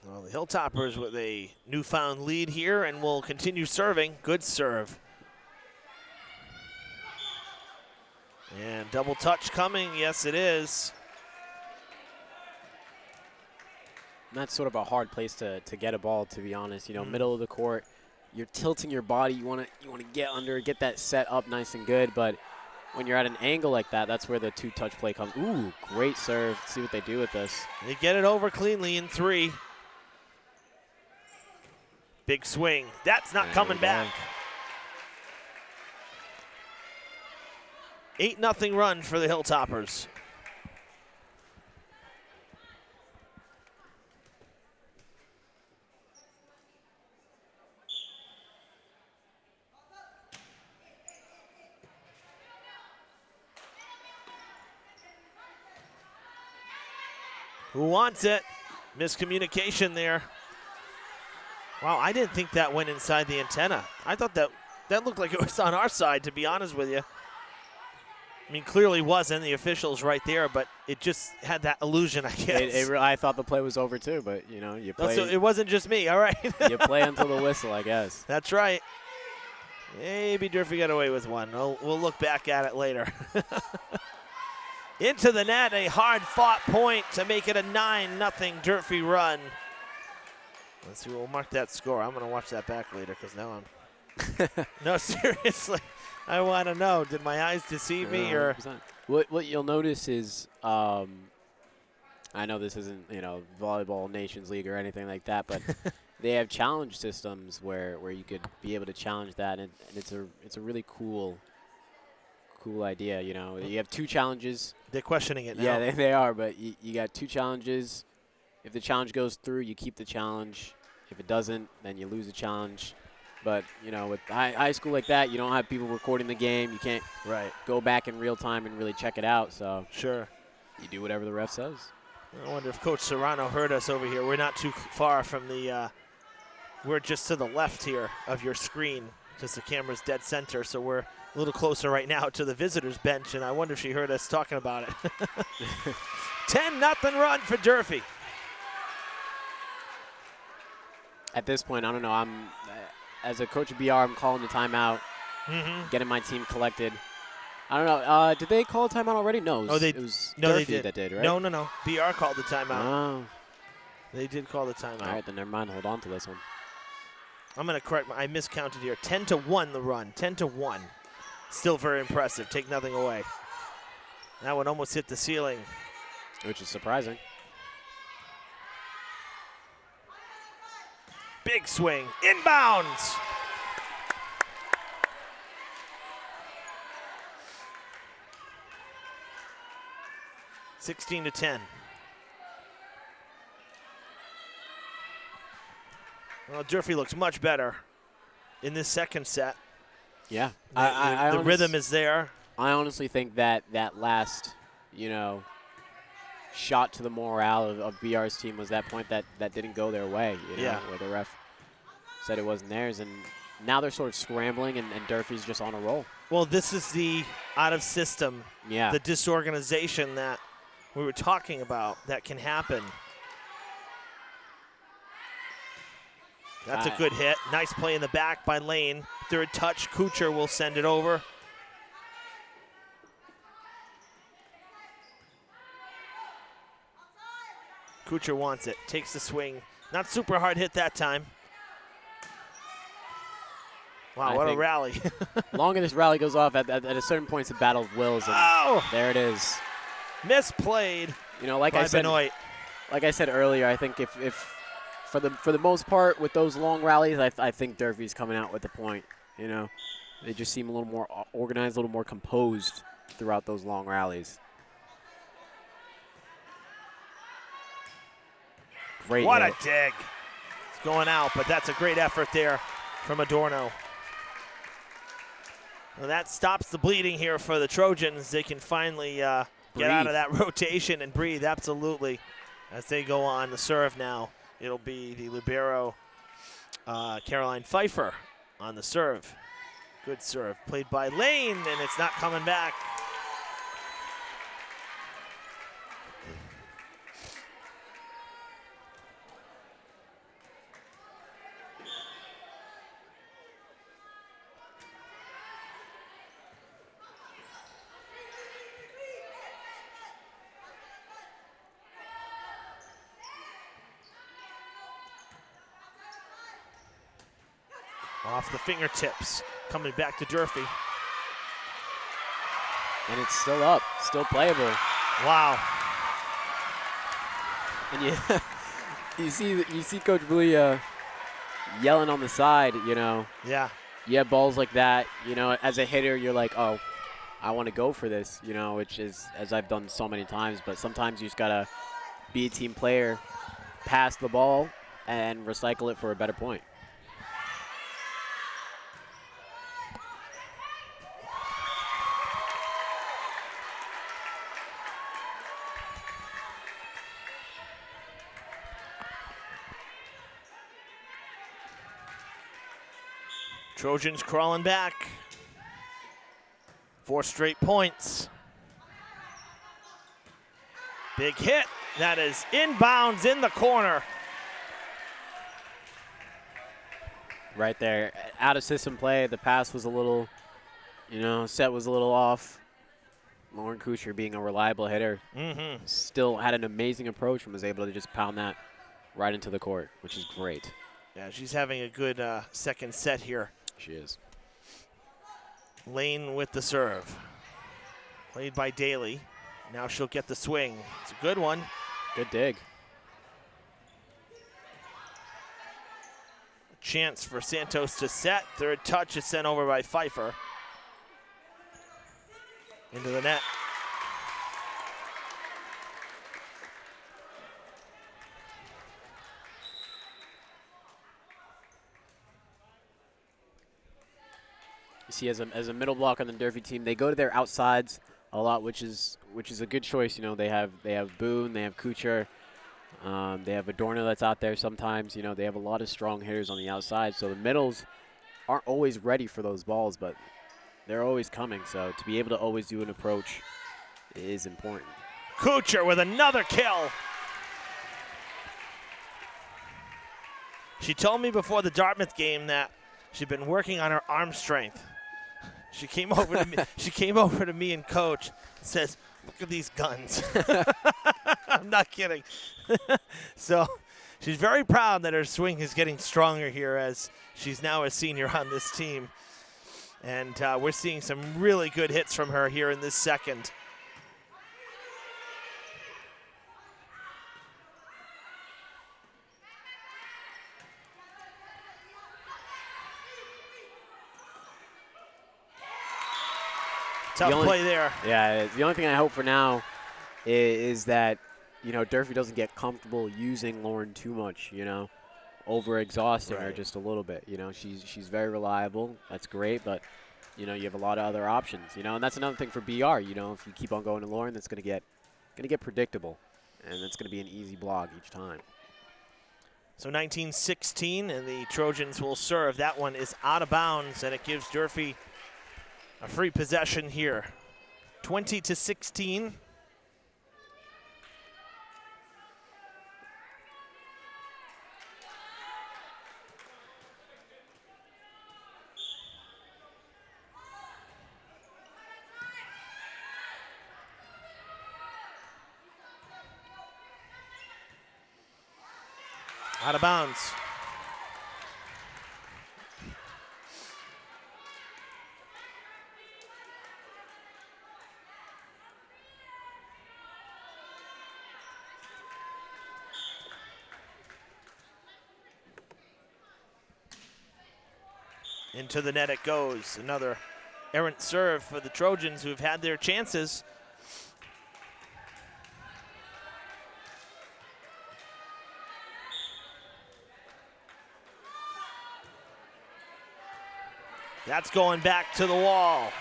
Well, the Hilltoppers with a newfound lead here and will continue serving. Good serve. And double touch coming. Yes, it is. That's sort of a hard place to get a ball, to be honest. Middle of the court, you're tilting your body. You want to get under, get that set up nice and good. But when you're at an angle like that, that's where the 2-touch play comes. Ooh, great serve. Let's see what they do with this. They get it over cleanly in 3. Big swing. That's not coming back. 8-0 run for the Hilltoppers. Who wants it? Miscommunication there. Wow, I didn't think that went inside the antenna. I thought that looked like it was on our side, to be honest with you. I mean, clearly wasn't. The official's right there, but it just had that illusion, I guess. I thought the play was over too, but, you play. So it wasn't just me, all right. You play until the whistle, I guess. That's right. Maybe Durfee got away with one. We'll look back at it later. Into the net, a hard-fought point to make it a 9-0 Durfee run. Let's see, we'll mark that score. I'm going to watch that back later because now I'm – no, seriously. I want to know, did my eyes deceive me? Or What you'll notice is, I know this isn't, Volleyball Nations League or anything like that, but they have challenge systems where you could be able to challenge that, and it's a really cool idea. You have 2 challenges. They're questioning it now. Yeah, they are, but you got 2 challenges, if the challenge goes through, you keep the challenge. If it doesn't, then you lose the challenge. But, you know, with high school like that, you don't have people recording the game. You can't go back in real time and really check it out. So Sure. you do whatever the ref says. I wonder if Coach Serrano heard us over here. We're not too far from the we're just to the left here of your screen because the camera's dead center. So we're a little closer right now to the visitors bench, and I wonder if she heard us talking about it. 10-0 run for Durfee. At this point, I don't know. As a coach of BR, I'm calling the timeout, getting my team collected. I don't know. Did they call a timeout already? No. It was Durfee that did, right? No. BR called the timeout. Oh. They did call the timeout. All right, then never mind. Hold on to this one. I'm going to correct. I miscounted here. 10-1 the run. 10-1. Still very impressive. Take nothing away. That one almost hit the ceiling. Which is surprising. Big swing. Inbounds. (16-10). Well, Durfee looks much better in this second set. Yeah. The rhythm is there. I honestly think that last, shot to the morale of BR's team was that point that didn't go their way, where the ref said it wasn't theirs. And now they're sort of scrambling, and Durfee's just on a roll. Well, this is the out of system, the disorganization that we were talking about that can happen. That's a good hit. Nice play in the back by Lane. Third touch, Kuchar will send it over. Kuchar wants it, takes the swing. Not super hard hit that time. Wow, what a rally. Longer this rally goes off, at a certain point it's a battle of wills. And there it is. Misplayed. Like I said earlier, I think if for the most part with those long rallies, I think Durfee's coming out with the point. They just seem a little more organized, a little more composed throughout those long rallies. Great what hit. a dig. It's going out, but that's a great effort there from Adorno. Well, that stops the bleeding here for the Trojans. They can finally get out of that rotation and breathe, absolutely, as they go on the serve now. It'll be the libero, Caroline Pfeiffer, on the serve. Good serve, played by Lane, and it's not coming back. Off the fingertips, coming back to Durfee. And it's still up, still playable. Wow. And you see Coach Bowie yelling on the side, Yeah. You have balls like that, as a hitter, you're like, oh, I want to go for this, which is, as I've done so many times, but sometimes you just got to be a team player, pass the ball, and recycle it for a better point. Trojans crawling back. 4 straight points. Big hit. That is inbounds in the corner. Right there. Out of system play. The pass was a little, set was a little off. Lauren Kuchar, being a reliable hitter, still had an amazing approach and was able to just pound that right into the court, which is great. Yeah, she's having a good second set here. She is. Lane with the serve. Played by Daly. Now she'll get the swing. It's a good one. Good dig. Chance for Santos to set. Third touch is sent over by Pfeiffer. Into the net. You see, as a middle block on the Durfee team, they go to their outsides a lot, which is a good choice. You know, they have Boone, they have Kuchar, they have Adorno that's out there sometimes. You know, they have a lot of strong hitters on the outside, so the middles aren't always ready for those balls, but they're always coming. So to be able to always do an approach is important. Kuchar with another kill. She told me before the Dartmouth game that she'd been working on her arm strength. She came over to me. She came over to me and coach and says, "Look at these guns." I'm not kidding. So she's very proud that her swing is getting stronger here as she's now a senior on this team. And we're seeing some really good hits from her here in this second. Tough play there. Yeah, the only thing I hope for now is that, you know, Durfee doesn't get comfortable using Lauren too much, you know, over-exhausting her just a little bit. You know, she's very reliable. That's great, but, you know, you have a lot of other options, you know, and that's another thing for BR. You know, if you keep on going to Lauren, that's going to get predictable, and it's going to be an easy block each time. So 19-16, and the Trojans will serve. That one is out of bounds, and it gives Durfee a free possession here. 20-16. Out of bounds. Into the net it goes. Another errant serve for the Trojans, who've had their chances. That's going back to the wall.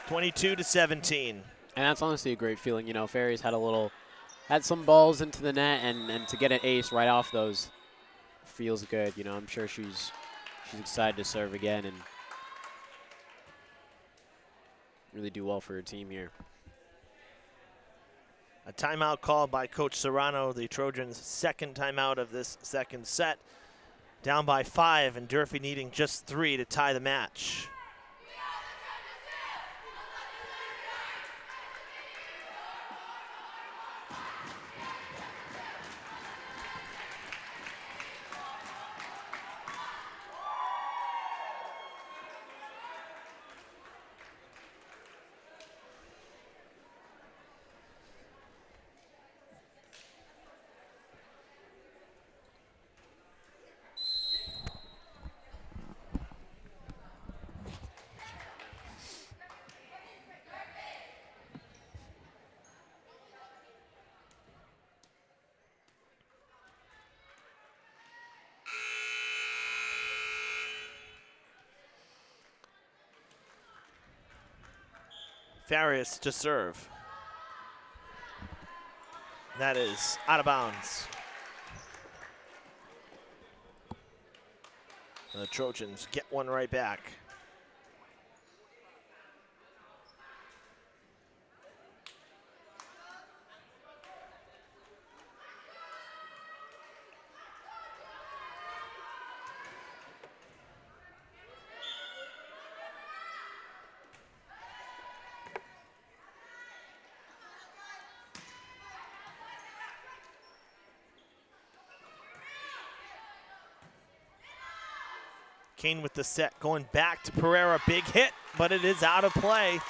22-17. And that's honestly a great feeling. You know, Ferry's had some balls into the net, and to get an ace right off those feels good. You know, I'm sure she's excited to serve again and really do well for her team here. A timeout called by Coach Serrano, the Trojans' second timeout of this second set. Down by 5, and Durfee needing just 3 to tie the match. Farias to serve. That is out of bounds. The Trojans get one right back. Kane with the set, going back to Pereira. Big hit, but it is out of play.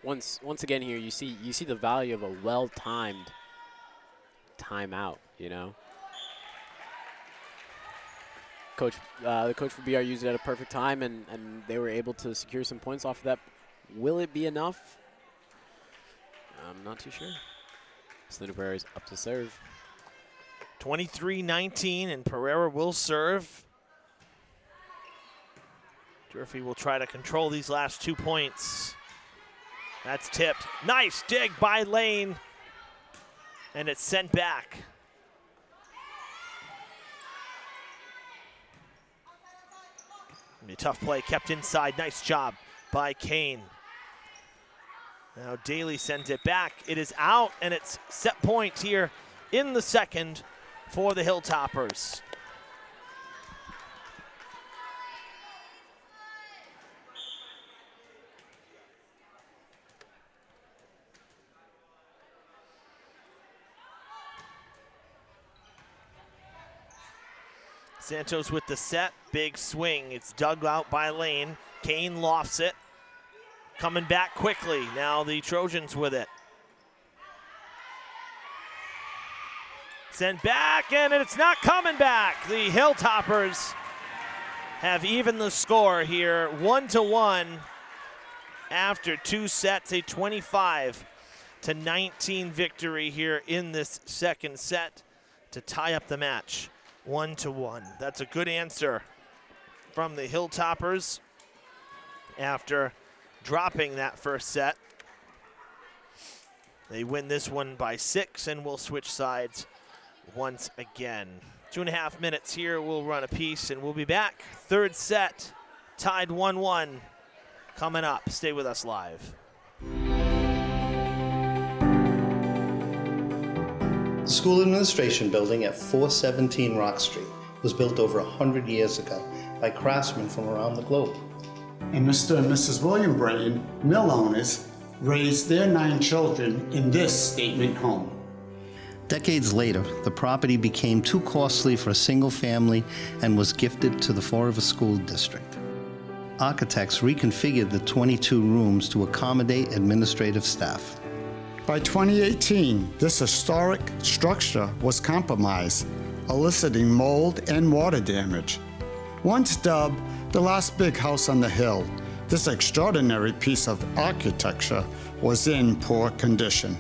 Once again here, you see the value of a well-timed timeout. You know, the coach for BR used it at a perfect time, and they were able to secure some points off of that. Will it be enough? I'm not too sure. Selena Pereira's up to serve. 23-19, and Pereira will serve. Durfee will try to control these last 2 points. That's tipped. Nice dig by Lane. And it's sent back. A tough play kept inside. Nice job by Kane. Now Daly sends it back. It is out, and it's set point here in the second for the Hilltoppers. Santos with the set, big swing. It's dug out by Lane. Kane lofts it. Coming back quickly. Now the Trojans with it. Sent back, and it's not coming back. The Hilltoppers have evened the score here, 1-1 after 2 sets, a 25-19 victory here in this second set to tie up the match. 1-1. That's a good answer from the Hilltoppers after dropping that first set. They win this one by 6, and we'll switch sides once again. 2.5 minutes here. We'll run a piece, and we'll be back. Third set, tied 1-1. Coming up. Stay with us live. The school administration building at 417 Rock Street was built over 100 years ago by craftsmen from around the globe. And Mr. and Mrs. William Brayton, mill owners, raised their 9 children in this statement home. Decades later, the property became too costly for a single family and was gifted to the Fall River School District. Architects reconfigured the 22 rooms to accommodate administrative staff. By 2018, this historic structure was compromised, eliciting mold and water damage. Once dubbed the last big house on the hill, this extraordinary piece of architecture was in poor condition.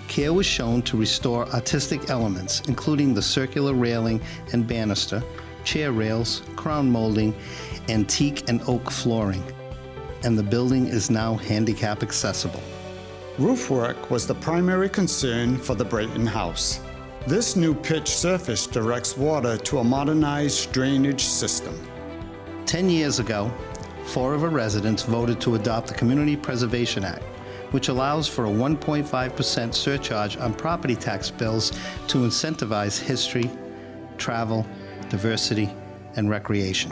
Care was shown to restore artistic elements, including the circular railing and banister, chair rails, crown molding, antique and oak flooring, and the building is now handicap accessible. Roof work was the primary concern for the Brayton house. This new pitch surface directs water to a modernized drainage system. 10 years ago, Fall River residents voted to adopt the Community Preservation Act, which allows for a 1.5% surcharge on property tax bills to incentivize history, travel, diversity, and recreation.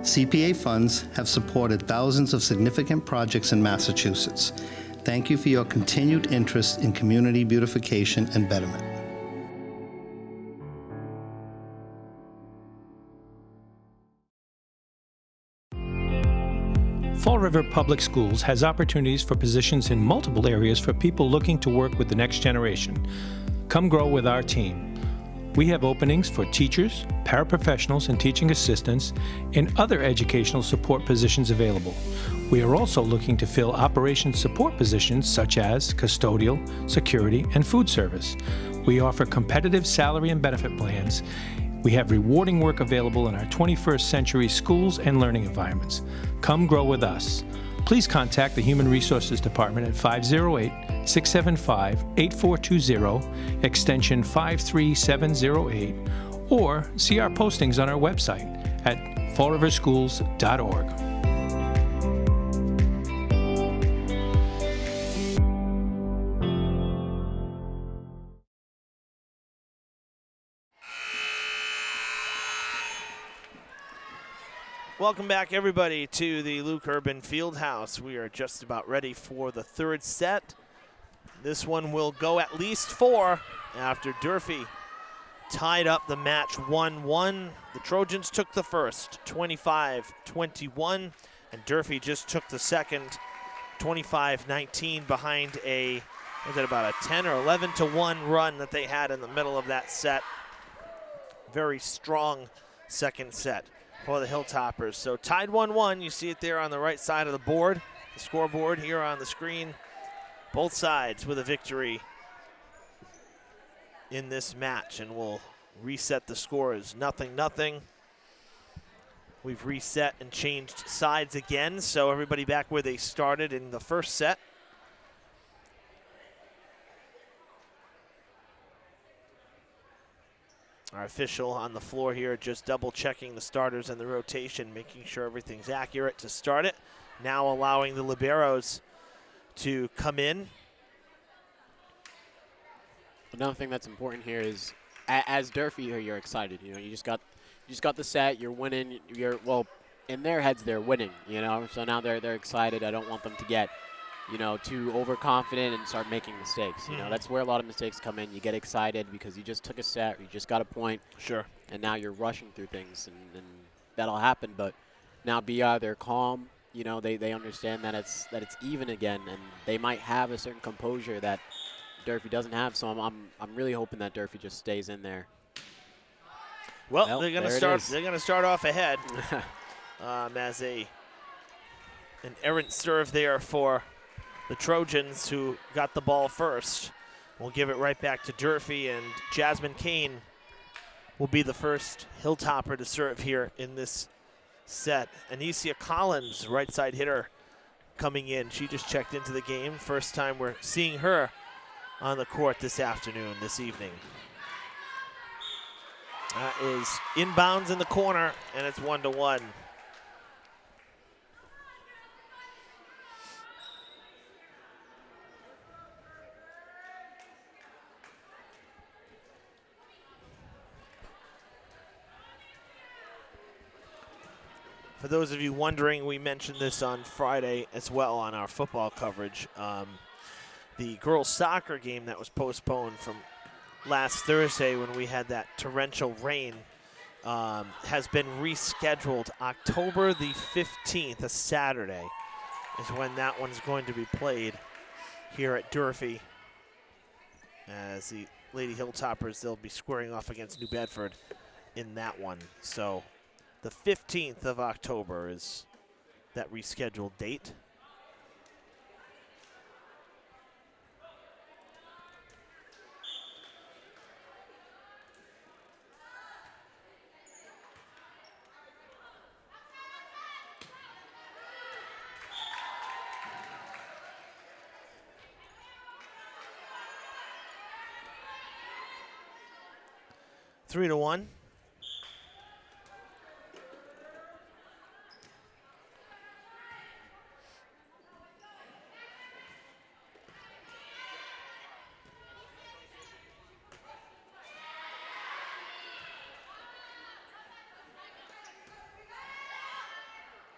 CPA funds have supported thousands of significant projects in Massachusetts. Thank you for your continued interest in community beautification and betterment. Fall River Public Schools has opportunities for positions in multiple areas for people looking to work with the next generation. Come grow with our team. We have openings for teachers, paraprofessionals, and teaching assistants, and other educational support positions available. We are also looking to fill operations support positions such as custodial, security, and food service. We offer competitive salary and benefit plans. We have rewarding work available in our 21st century schools and learning environments. Come grow with us. Please contact the Human Resources Department at 508-675-8420, extension 53708, or see our postings on our website at fallriverschools.org. Welcome back, everybody, to the Luke Urban Fieldhouse. We are just about ready for the third set. This one will go at least 4 after Durfee tied up the match 1-1. The Trojans took the first, 25-21, and Durfee just took the second, 25-19, behind a, was it about a 10 or 11-1 run that they had in the middle of that set. Very strong second set for the Hilltoppers. So tied 1-1. You see it there on the right side of the board, the scoreboard here on the screen. Both sides with a victory. in this match, and we'll reset the scores. 0-0. We've reset and changed sides again, so everybody back where they started in the first set. Our official on the floor here just double checking the starters and the rotation, making sure everything's accurate to start it. Now allowing the liberos to come in. Another thing that's important here is, as Durfee here, you're excited. You know, you just got the set. You're winning. Well, in their heads, they're winning. You know, so now they're excited. I don't want them to get, you know, too overconfident and start making mistakes. You know, that's where a lot of mistakes come in. You get excited because you just took a set, or you just got a point. Sure. And now you're rushing through things, and that'll happen. But now BR, they're calm. You know, they understand that it's even again, and they might have a certain composure that Durfee doesn't have. So I'm really hoping that Durfee just stays in there. Well, they're gonna start. They're gonna start off ahead as an errant serve there for the Trojans, who got the ball first. We'll give it right back to Durfee, and Jasmine Kane will be the first Hilltopper to serve here in this set. Anicia Collins, right side hitter, coming in. She just checked into the game. First time we're seeing her on the court this evening. That is inbounds in the corner, and it's 1-1. For those of you wondering, we mentioned this on Friday as well on our football coverage. The girls' soccer game that was postponed from last Thursday when we had that torrential rain has been rescheduled. October the 15th, a Saturday, is when that one's going to be played here at Durfee. As the Lady Hilltoppers, they'll be squaring off against New Bedford in that one. So the 15th of October is that rescheduled date. Three to 1.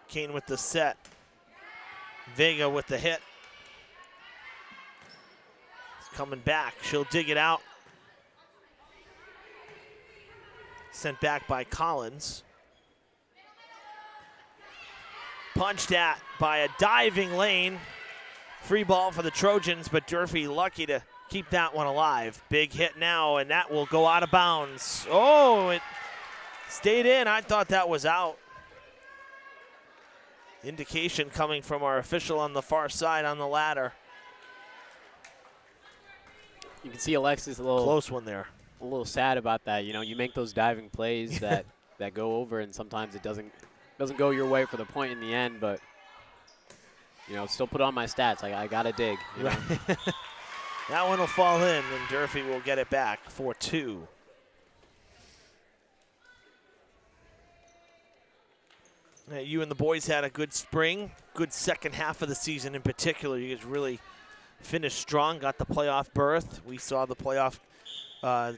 Kane with the set. Vega with the hit. It's coming back. She'll dig it out. Sent back by Collins. Punched at by a diving Lane. Free ball for the Trojans, but Durfee lucky to keep that one alive. Big hit now, and that will go out of bounds. Oh, it stayed in. I thought that was out. Indication coming from our official on the far side on the ladder. You can see Alexis a little close one there. A little sad about that. You know, you make those diving plays that go over, and sometimes it doesn't go your way for the point in the end. But you know, still put on my stats. I gotta dig. You know? That one will fall in, and Durfee will get it back for 2. You and the boys had a good spring, good second half of the season in particular. You guys really finished strong, got the playoff berth. We saw the playoff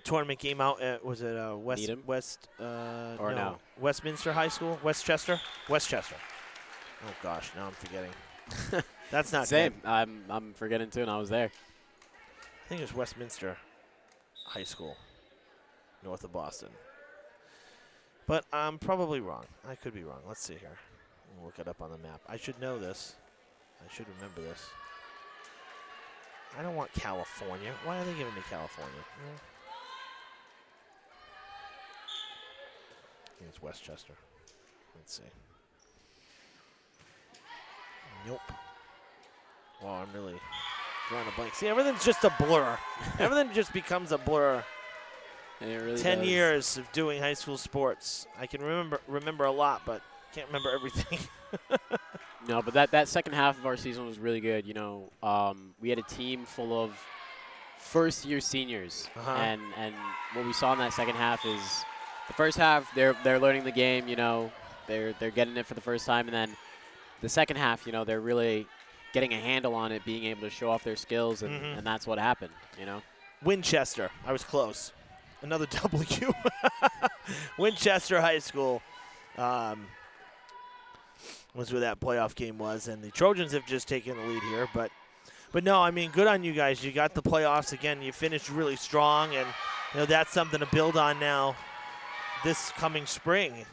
tournament game out at, was it Westminster High School? Westchester? Westchester. Oh gosh, now I'm forgetting. That's not same. Good. I'm forgetting too, and I was there. I think it was Westminster High School, north of Boston. But I'm probably wrong. I could be wrong. Let's see here. We'll look it up on the map. I should know this. I should remember this. I don't want California. Why are they giving me California? I think it's Westchester. Let's see. Nope. Well, I'm really drawing a blank. See, everything's just a blur. Everything just becomes a blur It really 10 does. years of doing high school sports. I can remember a lot, but can't remember everything. No, but that second half of our season was really good. You know, we had a team full of first-year seniors, and what we saw in that second half is the first half they're learning the game. You know, they're getting it for the first time, and then the second half, you know, they're really getting a handle on it, being able to show off their skills, and that's what happened. You know, Winchester. I was close. Another W. Winchester High School was where that playoff game was, and the Trojans have just taken the lead here. But no, I mean, good on you guys. You got the playoffs again. You finished really strong, and you know that's something to build on now this coming spring.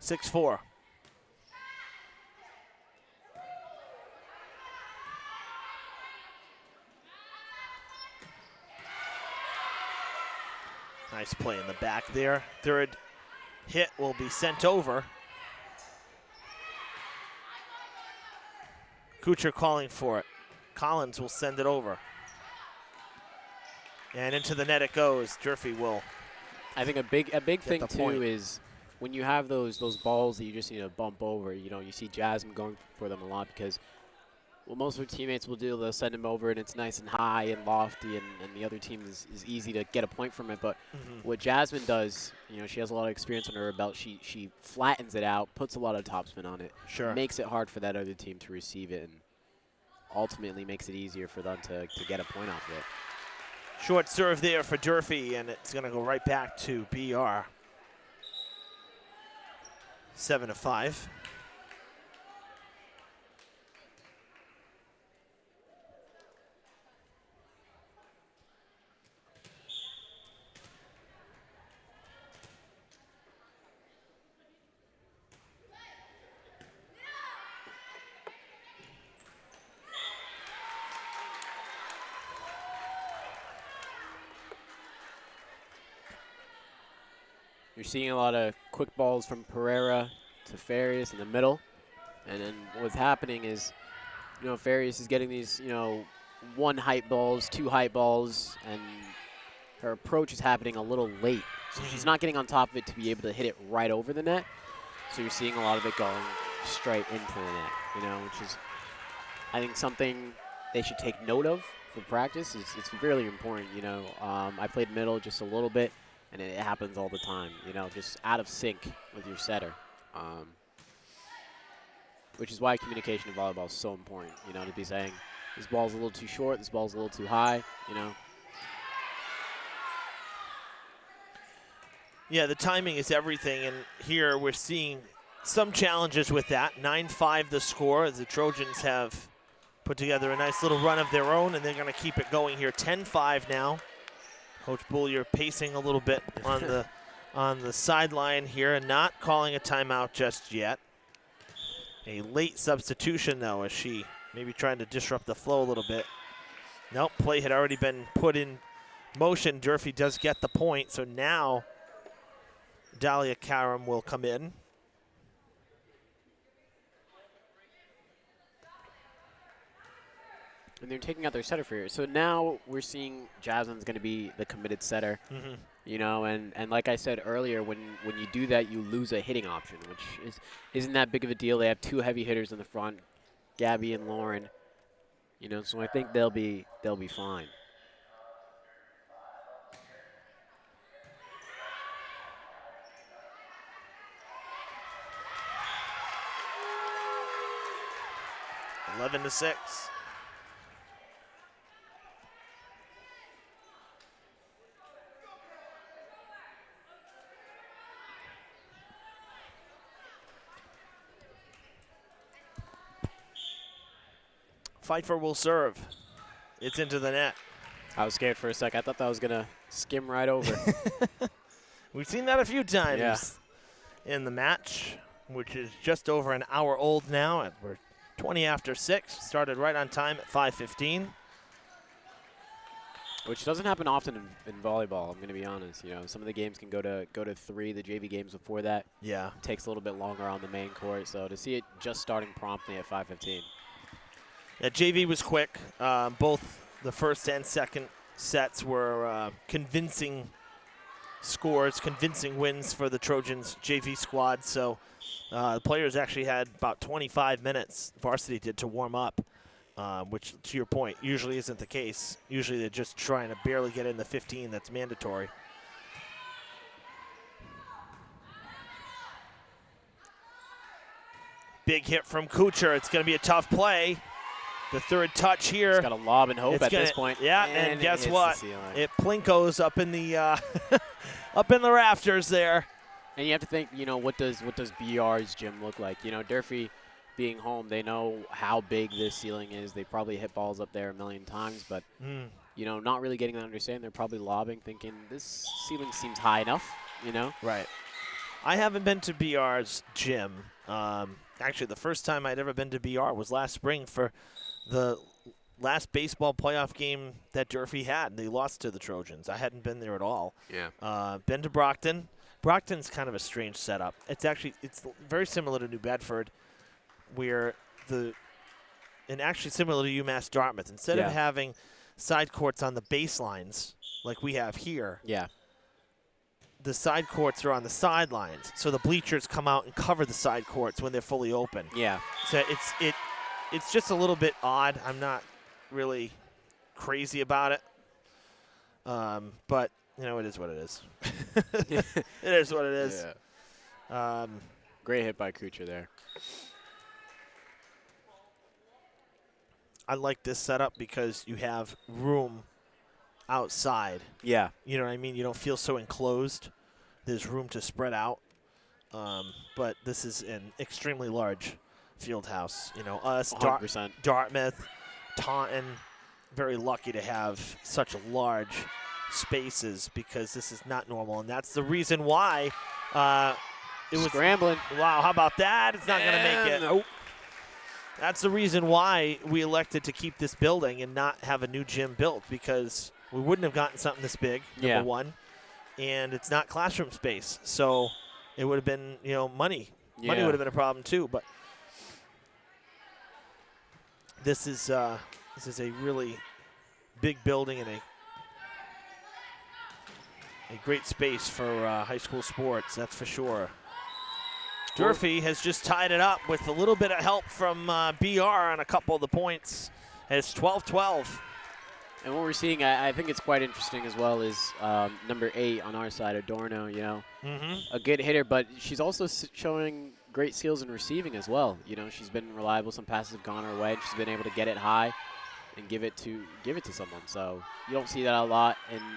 Six 4. Nice play in the back there. Third hit will be sent over. Kuchar calling for it. Collins will send it over. And into the net it goes. Durfee will. I think a big thing too point. is when you have those balls that you just need to bump over. You know, you see Jasmine going for them a lot because what most of her teammates will do, they'll send them over and it's nice and high and lofty, and the other team is easy to get a point from it. But what Jasmine does, you know, she has a lot of experience under her belt. She flattens it out, puts a lot of topspin on it, makes it hard for that other team to receive it, and ultimately makes it easier for them to get a point off of it. Short serve there for Durfee, and it's going to go right back to BR. 7-5. You're seeing a lot of quick balls from Pereira to Farias in the middle. And then what's happening is, you know, Farias is getting these, you know, 1 height balls, 2 height balls, and her approach is happening a little late. So she's not getting on top of it to be able to hit it right over the net. So you're seeing a lot of it going straight into the net, you know, which is, I think, something they should take note of for practice. It's really important, you know. I played middle just a little bit, and it happens all the time, you know, just out of sync with your setter. Which is why communication in volleyball is so important, you know, to be saying, this ball's a little too short, this ball's a little too high, you know. Yeah, the timing is everything, and here we're seeing some challenges with that. 9-5 the score, as the Trojans have put together a nice little run of their own, and they're going to keep it going here. 10-5 now. Coach Bullier pacing a little bit on the sideline here and not calling a timeout just yet. A late substitution, though, as she maybe trying to disrupt the flow a little bit. Nope, play had already been put in motion. Durfee does get the point, so now Dahlia Karam will come in. And they're taking out their setter for here. So now we're seeing Jasmine's going to be the committed setter. You know, and like I said earlier, when you do that, you lose a hitting option, which isn't that big of a deal. They have 2 heavy hitters in the front, Gabby and Lauren. You know, so I think they'll be fine. Eleven to 6. Pfeiffer will serve. It's into the net. I was scared for a sec. I thought that was going to skim right over. We've seen that a few times in the match, which is just over an hour old now. We're 20 after 6. Started right on time at 5:15. Which doesn't happen often in volleyball. I'm going to be honest. You know, some of the games can go to 3. The JV games before that, takes a little bit longer on the main court. So to see it just starting promptly at 5:15. Yeah, JV was quick. Both the first and second sets were convincing scores, convincing wins for the Trojans JV squad. So the players actually had about 25 minutes, varsity did, to warm up. Which, to your point, usually isn't the case. Usually they're just trying to barely get in the 15 that's mandatory. Big hit from Kuchar. It's going to be a tough play. The third touch here. He's got a lob and hope at this point. Yeah, and guess what? It plinkos up in the up in the rafters there. And you have to think, you know, what does BR's gym look like? You know, Durfee being home, they know how big this ceiling is. They probably hit balls up there a million times, but, you know, not really getting to understand. They're probably lobbing, thinking this ceiling seems high enough, you know? Right. I haven't been to BR's gym. Actually, the first time I'd ever been to BR was last spring for the last baseball playoff game that Durfee had. They lost to the Trojans. I hadn't been there at all. Yeah. Been to Brockton. Brockton's kind of a strange setup. It's very similar to New Bedford, where and actually similar to UMass Dartmouth. Instead of having side courts on the baselines like we have here, the side courts are on the sidelines. So the bleachers come out and cover the side courts when they're fully open. Yeah. So it's just a little bit odd. I'm not really crazy about it. But you know, it is what it is. It is what it is. Yeah. Great hit by Kuchar there. I like this setup because you have room outside. Yeah. You know what I mean? You don't feel so enclosed. There's room to spread out. But this is an extremely large field house. You know, us, 100%. Dartmouth, Taunton, very lucky to have such large spaces because this is not normal. And that's the reason why it was scrambling. Wow, how about that? It's not going to make it. Oh. That's the reason why we elected to keep this building and not have a new gym built, because we wouldn't have gotten something this big, number one, and it's not classroom space. So it would have been, you know, money. Money would have been a problem too. But this is a really big building and a great space for high school sports, that's for sure. Durfee has just tied it up with a little bit of help from BR on a couple of the points. It's 12-12. And what we're seeing, I think it's quite interesting as well, is number 8 on our side, Adorno, you know, a good hitter, but she's also showing great skills in receiving as well. You know, she's been reliable. Some passes have gone her way. She's been able to get it high and give it to someone. So you don't see that a lot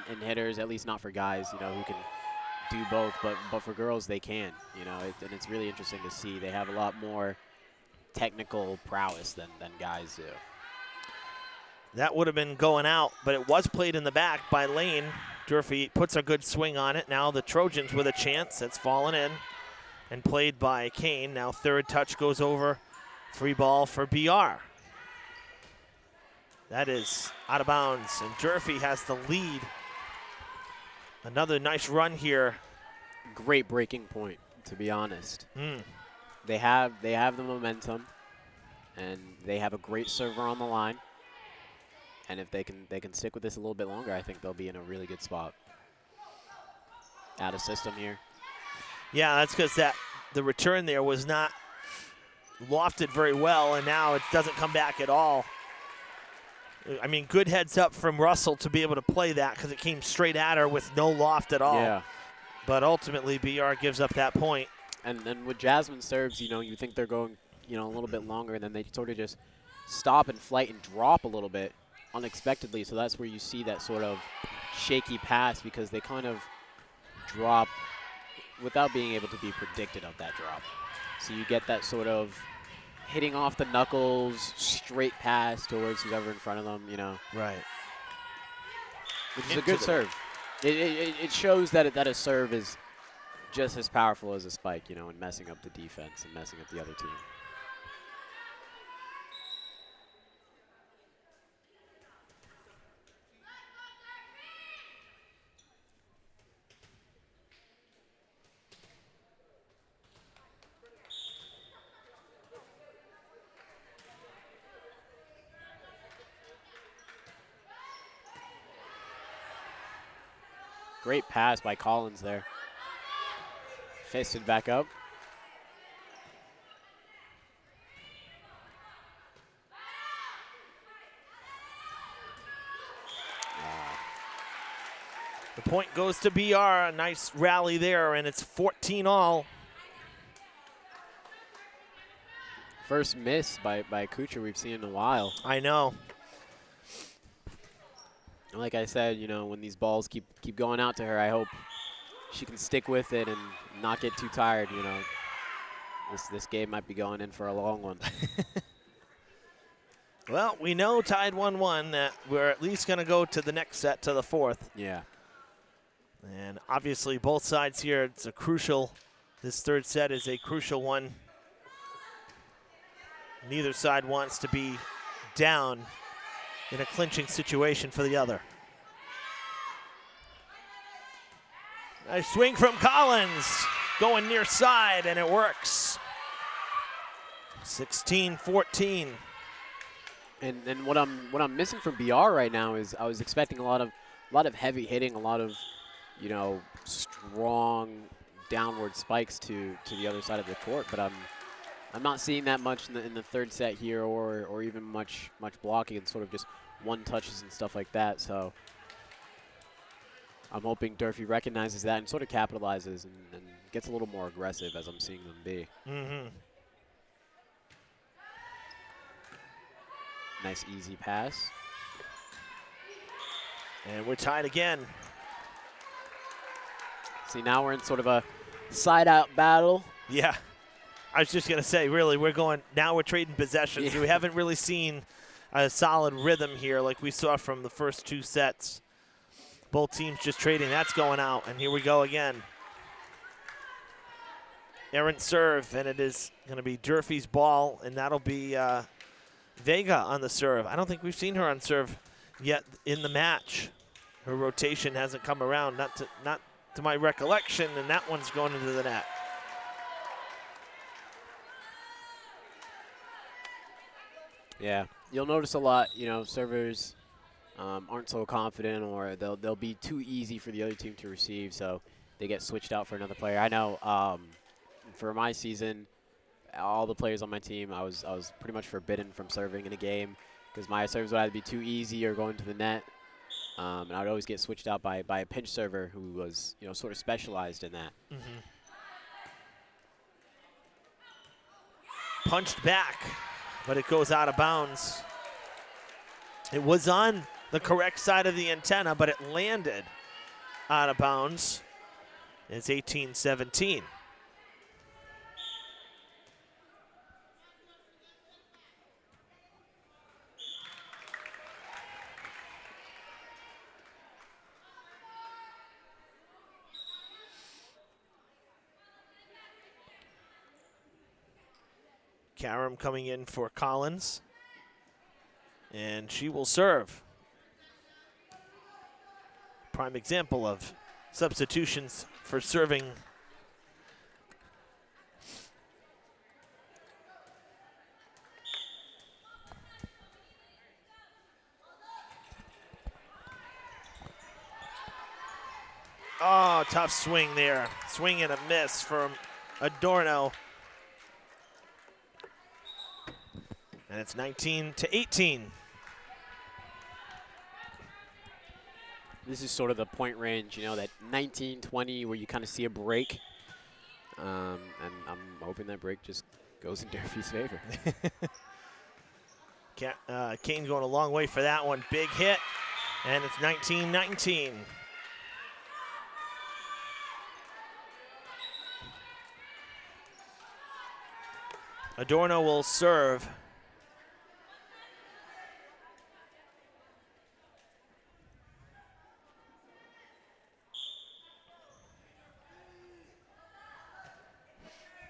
in hitters, at least not for guys, you know, who can do both, but for girls they can, you know, and it's really interesting to see. They have a lot more technical prowess than guys do. That would have been going out, but it was played in the back by Lane. Durfee puts a good swing on it. Now the Trojans with a chance. It's fallen in and played by Kane. Now third touch goes over. Free ball for BR. That is out of bounds, and Durfee has the lead. Another nice run here. Great breaking point, to be honest. They have the momentum, and they have a great server on the line. And if they can stick with this a little bit longer, I think they'll be in a really good spot. Out of system here. Yeah, that's because the return there was not lofted very well, and now it doesn't come back at all. I mean, good heads up from Russell to be able to play that because it came straight at her with no loft at all. Yeah. But ultimately, BR gives up that point. And with Jasmine serves, you know, you think they're going, you know, a little bit longer, and then they sort of just stop and flight and drop a little bit unexpectedly. So that's where you see that sort of shaky pass, because they kind of drop without being able to be predicted of that drop. So you get that sort of hitting off the knuckles, straight pass towards whoever in front of them, you know. Right. Which is a good serve. It shows that a serve is just as powerful as a spike, you know, in messing up the defense and messing up the other team. Great pass by Collins there. Fisted back up. The point goes to BR. A nice rally there, and it's 14-all. First miss by Kuchar we've seen in a while. I know. Like I said, you know, when these balls keep going out to her, I hope she can stick with it and not get too tired, you know. This game might be going in for a long one. Well, we know tied 1-1 that we're at least going to go to the next set, to the fourth. Yeah. And obviously both sides here, it's a crucial, this third set is a crucial one. Neither side wants to be down in a clinching situation for the other. Nice swing from Collins, going near side, and it works. 16-14. And what I'm missing from BR right now is I was expecting a lot of heavy hitting, a lot of, you know, strong downward spikes to the other side of the court, but I'm not seeing that much in the third set here, or even much blocking and sort of just one touches and stuff like that. So I'm hoping Durfee recognizes that and sort of capitalizes and gets a little more aggressive, as I'm seeing them be. Mm-hmm. Nice easy pass. And we're tied again. See, now we're in sort of a side-out battle. Yeah. I was just going to say, really, now we're trading possessions. Yeah. We haven't really seen a solid rhythm here like we saw from the first two sets. Both teams just trading. That's going out, and here we go again. Errant serve, and it is going to be Durfee's ball, and that'll be Vega on the serve. I don't think we've seen her on serve yet in the match. Her rotation hasn't come around, not to my recollection, and that one's going into the net. Yeah, you'll notice a lot, you know, servers aren't so confident, or they'll be too easy for the other team to receive, so they get switched out for another player. I know for my season, all the players on my team, I was pretty much forbidden from serving in a game because my serves would either be too easy or going to the net. And I would always get switched out by a pinch server who was, you know, sort of specialized in that. Mm-hmm. Punched back, but it goes out of bounds. It was on the correct side of the antenna, but it landed out of bounds. It's 18-17. Karam coming in for Collins, and she will serve. Prime example of substitutions for serving. Oh, tough swing there. Swing and a miss from Adorno. And it's 19-18. This is sort of the point range, you know, that 19-20 where you kind of see a break. And I'm hoping that break just goes in Durfee's favor. Kane going a long way for that one. Big hit, and it's 19-19. Adorno will serve.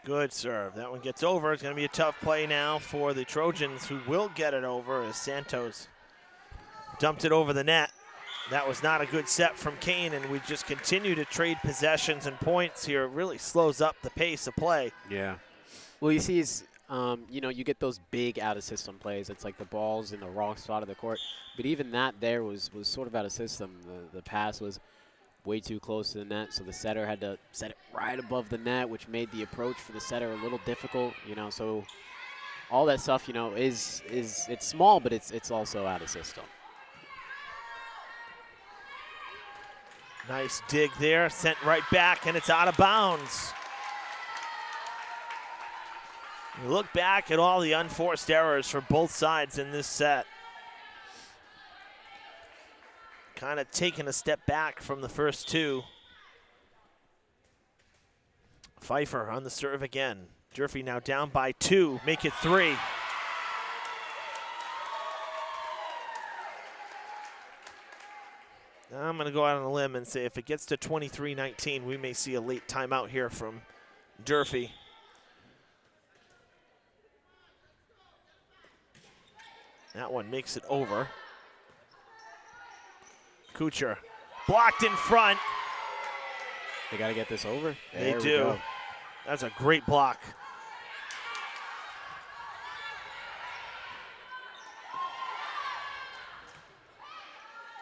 Good serve. That one gets over. It's going to be a tough play now for the Trojans, who will get it over as Santos dumped it over the net. That was not a good set from Kane, and we just continue to trade possessions and points here. It really slows up the pace of play. Yeah. Well, you see, you know, you get those big out-of-system plays. It's like the ball's in the wrong spot of the court. But even that there was sort of out of system. The pass was way too close to the net, so the setter had to set it right above the net, which made the approach for the setter a little difficult, you know, so all that stuff, you know, is it's small, but it's also out of system. Nice dig there, sent right back, and it's out of bounds. You look back at all the unforced errors for both sides in this set. Kind of taking a step back from the first two. Pfeiffer on the serve again. Durfee now down by 2, make it 3. I'm going to go out on a limb and say if it gets to 23-19, we may see a late timeout here from Durfee. That one makes it over. Kuchar blocked in front. They got to get this over. They There we do. go. That's a great block.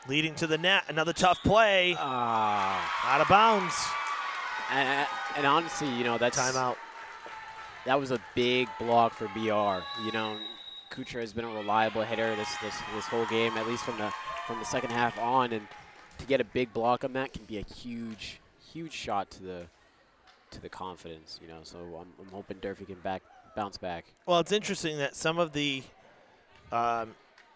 Leading to the net, another tough play. Out of bounds. And honestly, you know, that's Timeout. That was a big block for BR. You know, Kuchar has been a reliable hitter this whole game, at least from the second half on, and to get a big block on that can be a huge shot to the confidence. You know, so I'm hoping Durfee can bounce back. Well, it's interesting that some of the,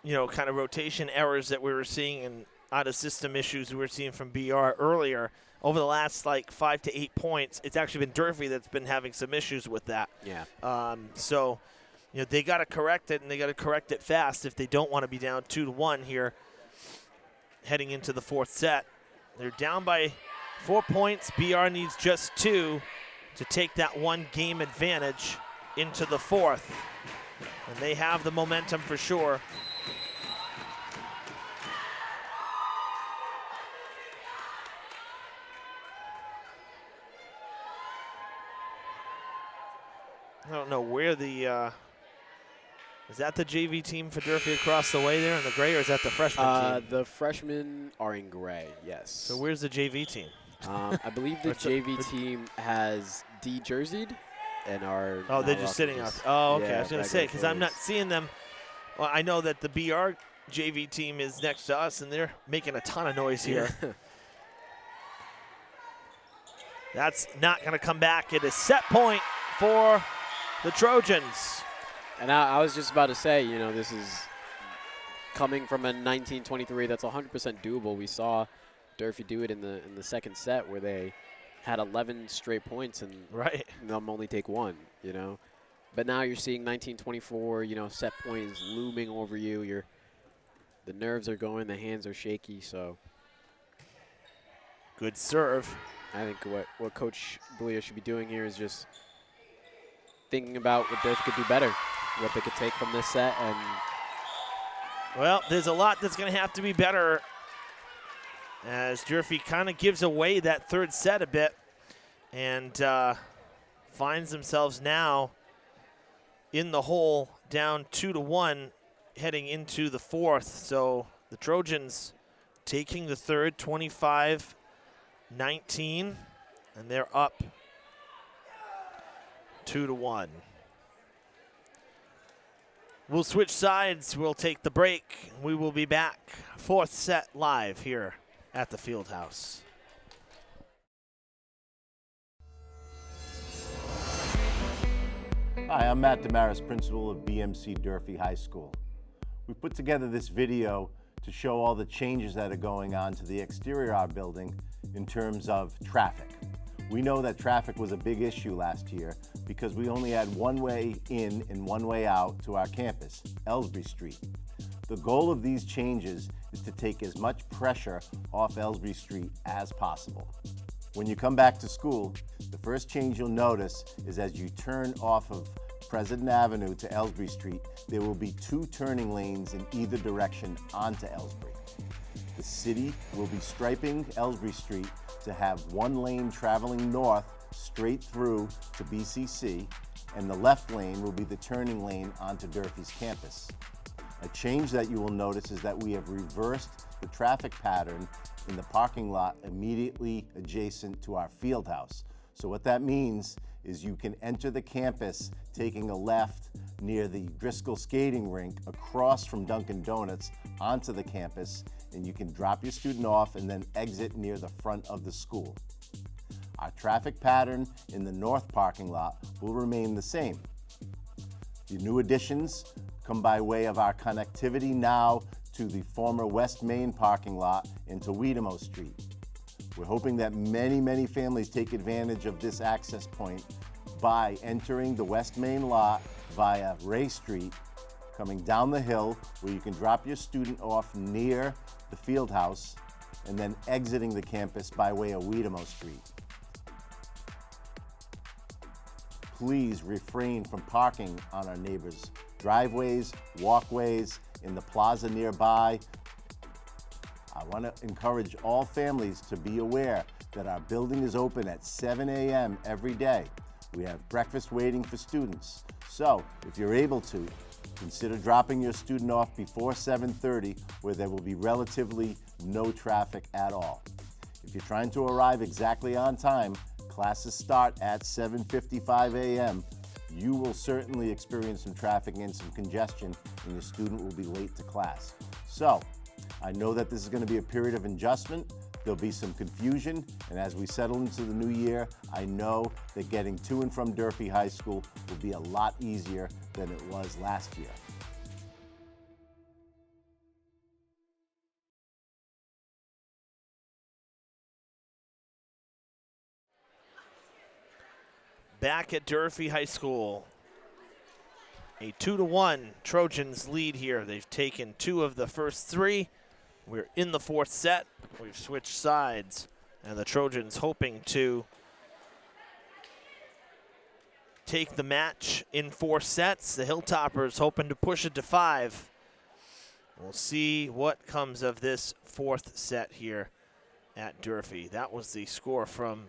you know, kind of rotation errors that we were seeing and out-of-system issues we were seeing from BR earlier, over the last, like, 5 to 8 points, it's actually been Durfee that's been having some issues with that. Yeah. So, you know, they got to correct it, and they got to correct it fast if they don't want to be down 2-1 here heading into the fourth set. They're down by 4 points. BR needs just 2 to take that one game advantage into the fourth. And they have the momentum for sure. I don't know where the, is that the JV team for Durfee across the way there in the gray, or is that the freshman team? The freshmen are in gray, yes. So where's the JV team? I believe the JV team has de-jerseyed and are. Oh, they're just sitting out. Oh, okay. Yeah, I was going to say, because I'm not seeing them. Well, I know that the BR JV team is next to us, and they're making a ton of noise here. Yeah. That's not going to come back. It is set point for the Trojans. And I was just about to say, you know, this is coming from a 1923 that's 100% doable. We saw Durfee do it in the second set where they had 11 straight points and them only take 1, you know. But now you're seeing 1924, you know, set point is looming over you. The nerves are going, the hands are shaky, so. Good serve. I think what Coach Belia should be doing here is just thinking about what Durfee could do better, what they could take from this set. And well, there's a lot that's going to have to be better as Durfee kind of gives away that third set a bit and finds themselves now in the hole down 2-1 heading into the fourth. So the Trojans taking the third 25-19, and they're up 2-1. We'll switch sides. We'll take the break. We will be back. Fourth set live here at the Fieldhouse. Hi, I'm Matt Damaris, principal of BMC Durfee High School. We put together this video to show all the changes that are going on to the exterior of our building in terms of traffic. We know that traffic was a big issue last year because we only had one way in and one way out to our campus, Ellsbury Street. The goal of these changes is to take as much pressure off Ellsbury Street as possible. When you come back to school, the first change you'll notice is as you turn off of President Avenue to Ellsbury Street, there will be 2 turning lanes in either direction onto Ellsbury. The city will be striping Ellsbury Street to have 1 lane traveling north straight through to BCC, and the left lane will be the turning lane onto Durfee's campus. A change that you will notice is that we have reversed the traffic pattern in the parking lot immediately adjacent to our field house. So what that means is you can enter the campus taking a left near the Driscoll skating rink across from Dunkin' Donuts onto the campus, and you can drop your student off and then exit near the front of the school. Our traffic pattern in the north parking lot will remain the same. The new additions come by way of our connectivity now to the former West Main parking lot into Wiedemoe Street. We're hoping that many families take advantage of this access point by entering the West Main lot via Ray Street, coming down the hill where you can drop your student off near the field house, and then exiting the campus by way of Wiedemoe Street. Please refrain from parking on our neighbors' driveways, walkways, in the plaza nearby. I want to encourage all families to be aware that our building is open at 7 a.m. every day. We have breakfast waiting for students. So if you're able to, consider dropping your student off before 7:30, where there will be relatively no traffic at all. If you're trying to arrive exactly on time, classes start at 7:55 a.m. You will certainly experience some traffic and some congestion, and your student will be late to class. So I know that this is going to be a period of adjustment. There'll be some confusion, and as we settle into the new year, I know that getting to and from Durfee High School will be a lot easier than it was last year. Back at Durfee High School, a 2-1 Trojans lead here. They've taken 2 of the first 3. We're in the 4th set. We've switched sides, and the Trojans hoping to take the match in 4 sets. The Hilltoppers hoping to push it to 5. We'll see what comes of this 4th set here at Durfee. That was the score from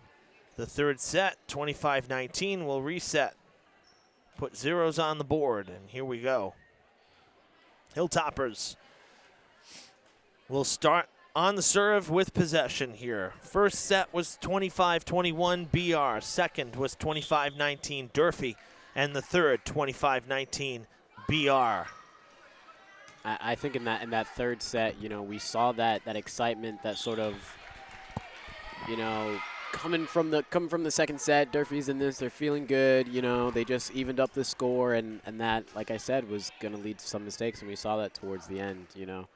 the 3rd set, 25-19. We'll reset, put zeros on the board, and here we go. Hilltoppers will start on the serve with possession here. First set was 25-21 BR. Second was 25-19 Durfee. And the third, 25-19 BR. I think in that third set, you know, we saw that excitement, that sort of, you know, coming from the second set. Durfee's in this, they're feeling good, you know, they just evened up the score, and that, like I said, was going to lead to some mistakes, and we saw that towards the end, you know.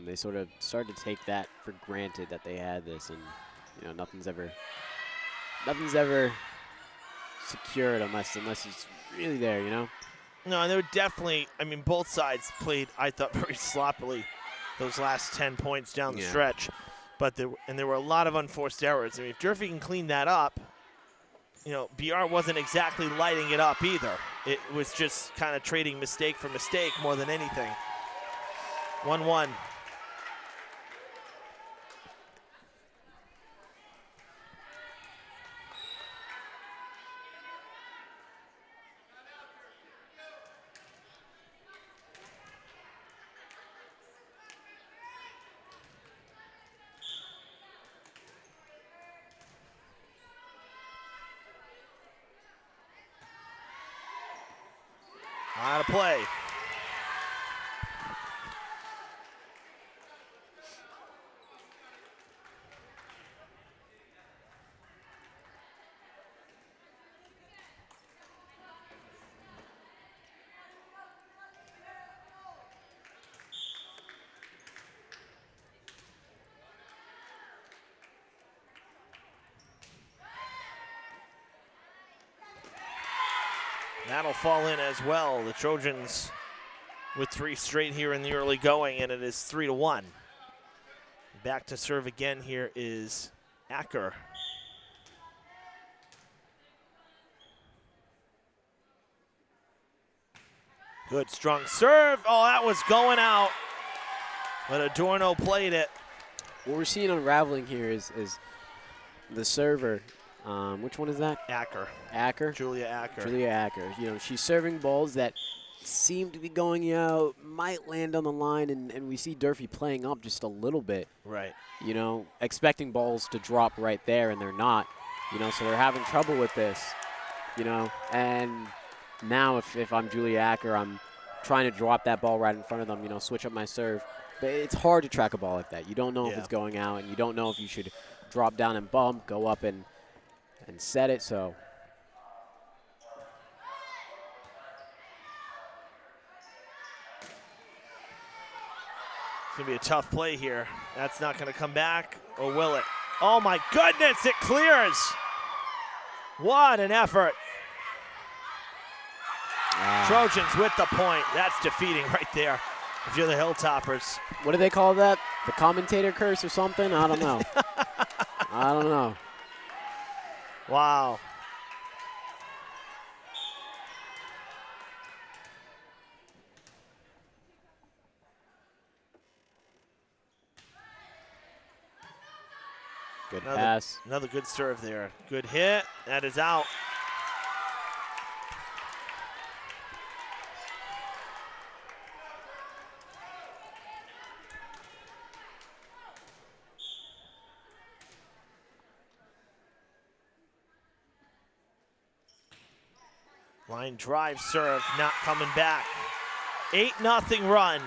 They sort of started to take that for granted that they had this, and you know, nothing's ever secured unless it's really there, you know. No, and they were definitely, I mean, both sides played, I thought, very sloppily those last 10 points down the stretch. But there were a lot of unforced errors. I mean, if Durfee can clean that up, you know, BR wasn't exactly lighting it up either. It was just kind of trading mistake for mistake more than anything. 1-1. Out of play. That'll fall in as well. The Trojans with 3 straight here in the early going, and it is 3-1. Back to serve again here is Acker. Good strong serve. Oh, that was going out, but Adorno played it. What we're seeing unraveling here is the server. Which one is that? Acker. Acker? Julia Acker. Julia Acker. You know, she's serving balls that seem to be going out, might land on the line, and we see Durfee playing up just a little bit. Right. You know, expecting balls to drop right there, and they're not. You know, so they're having trouble with this. You know, and now if I'm Julia Acker, I'm trying to drop that ball right in front of them, you know, switch up my serve. But it's hard to track a ball like that. You don't know if it's going out, and you don't know if you should drop down and bump, go up and set it. So it's going to be a tough play here. That's not going to come back, or will it? Oh, my goodness, it clears. What an effort. Trojans with the point. That's defeating right there if you're the Hilltoppers. What do they call that? The commentator curse or something? I don't know. I don't know. Wow. Good pass. Another good serve there. Good hit. That is out. Line drive serve, not coming back. 8-0 run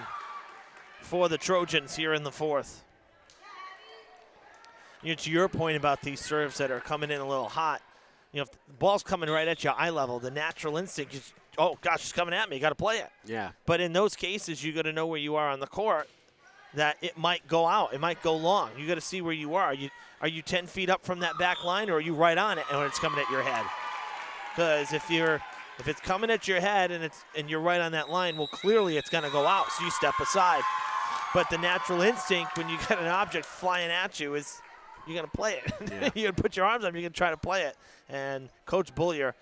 for the Trojans here in the fourth. You know, to your point about these serves that are coming in a little hot, you know, if the ball's coming right at your eye level, the natural instinct is, oh gosh, it's coming at me, you got to play it. Yeah. But in those cases, you got to know where you are on the court, that it might go out, it might go long. You got to see where you are. Are you 10 feet up from that back line, or are you right on it and when it's coming at your head? Because if it's coming at your head and you're right on that line, well, clearly it's going to go out, so you step aside. But the natural instinct when you get an object flying at you is you're going to play it. Yeah. You're going to put your arms up, you're going to try to play it. And Coach Bullier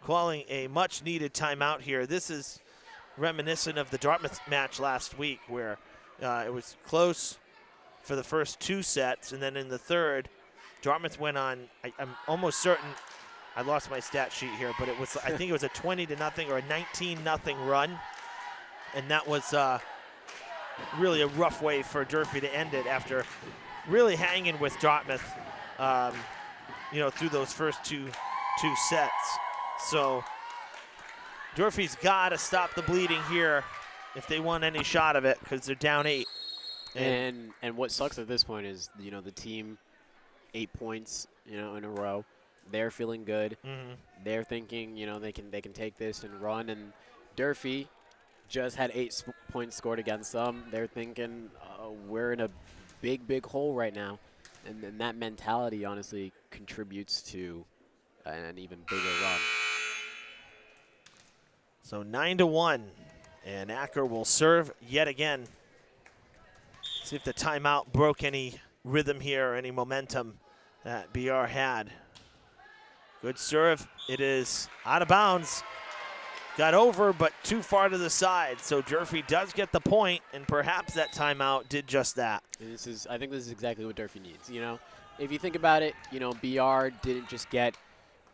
calling a much-needed timeout here. This is reminiscent of the Dartmouth match last week where it was close for the first two sets, and then in the third, Dartmouth went on, I'm almost certain, I lost my stat sheet here, but it was, I think it was a 20-0 or a 19-0 run, and that was really a rough way for Durfee to end it after really hanging with Dartmouth, you know, through those first two sets. So Durfee's got to stop the bleeding here if they want any shot of it, because they're down 8. And what sucks at this point is, you know, the team 8 points, you know, in a row. They're feeling good. Mm-hmm. They're thinking, you know, they can take this and run. And Durfee just had 8 points scored against them. They're thinking we're in a big hole right now, and that mentality honestly contributes to an even bigger run. So 9-1, and Acker will serve yet again. See if the timeout broke any rhythm here or any momentum that BR had. Good serve. It is out of bounds. Got over, but too far to the side. So Durfee does get the point, and perhaps that timeout did just that. I think this is exactly what Durfee needs. You know, if you think about it, you know, BR didn't just get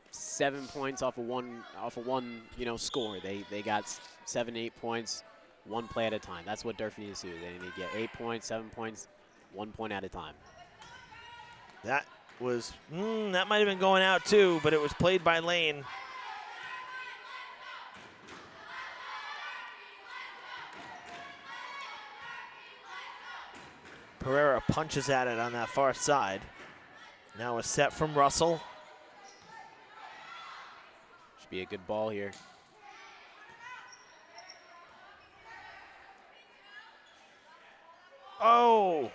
7 points off of one, you know, score. They got 7, 8 points, one play at a time. That's what Durfee needs to do. They need to get 8 points, 7 points, 1 point at a time. That was, that might have been going out too, but it was played by Lane. Pereira punches at it on that far side. Now a set from Russell. Should be a good ball here. Oh,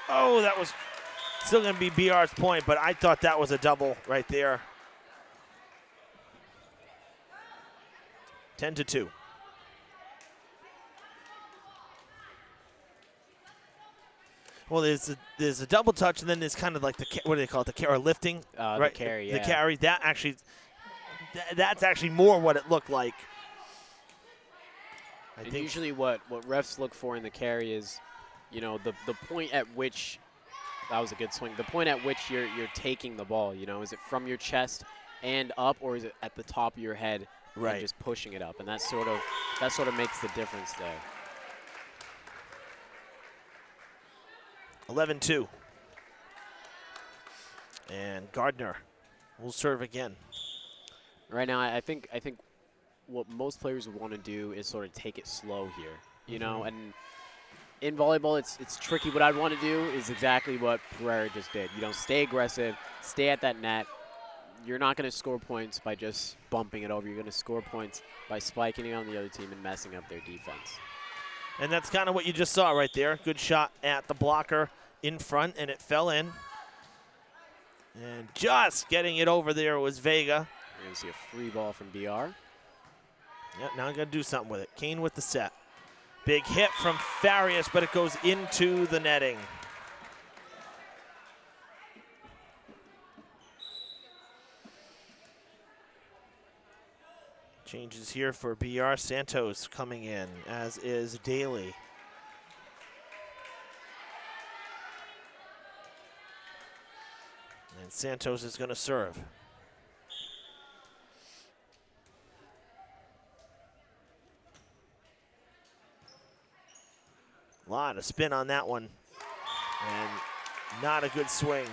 that was still going to be BR's point, but I thought that was a double right there. 10-2. Well, there's a double touch, and then there's kind of like what do they call it? Or lifting, right? The carry, yeah. The carry. That's actually more what it looked like. I think usually what refs look for in the carry is, you know, the point at which, that was a good swing, the point at which you're taking the ball, you know, is it from your chest and up, or is it at the top of your head Right. and just pushing it up, and that sort of makes the difference there. 11-2. And Gardner will serve again. Right now, I think what most players would want to do is sort of take it slow here, you know. And in volleyball, it's tricky. What I'd want to do is exactly what Pereira just did. You know, stay aggressive, stay at that net. You're not going to score points by just bumping it over. You're going to score points by spiking it on the other team and messing up their defense. And that's kind of what you just saw right there. Good shot at the blocker in front, and it fell in. And just getting it over there was Vega. You're going to see a free ball from BR. Yeah, now I'm going to do something with it. Kane with the set. Big hit from Farias, but it goes into the netting. Changes here for BR. Santos coming in, as is Daly. And Santos is going to serve. A lot of spin on that one, and not a good swing.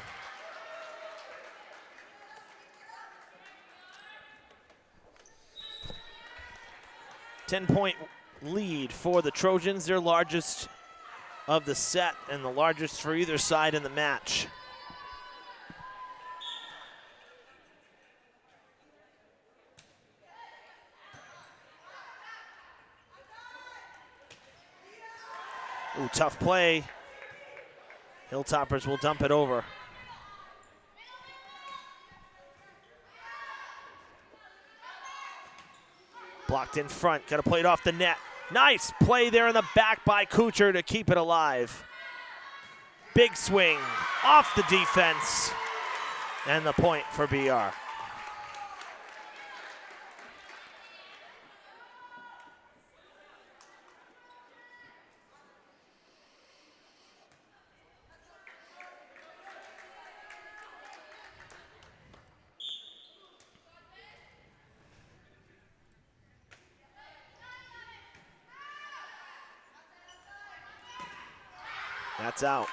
Ten-point lead for the Trojans, their largest of the set and the largest for either side in the match. Ooh, tough play. Hilltoppers will dump it over. Blocked in front, got to play it off the net. Nice play there in the back by Kuchar to keep it alive. Big swing off the defense, and the point for BR. That's out.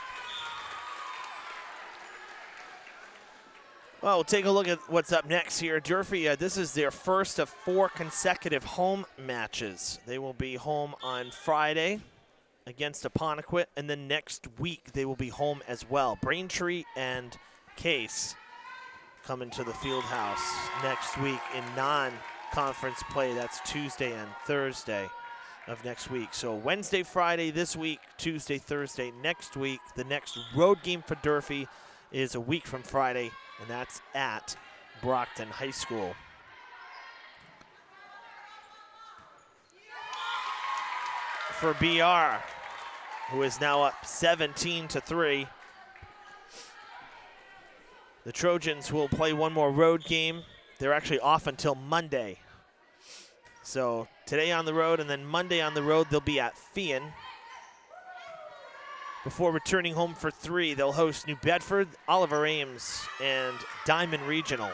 Well, we'll take a look at what's up next here. Durfee, this is their first of 4 consecutive home matches. They will be home on Friday against Apponequet, and then next week they will be home as well. Braintree and Case coming to the field house next week in non-conference play. That's Tuesday and Thursday of next week. So Wednesday, Friday this week, Tuesday, Thursday next week. The next road game for Durfee is a week from Friday, and that's at Brockton High School. For BR, who is now up 17-3. The Trojans will play one more road game. They're actually off until Monday. So today on the road, and then Monday on the road, they'll be at Fian. Before returning home for 3, they'll host New Bedford, Oliver Ames, and Diamond Regional.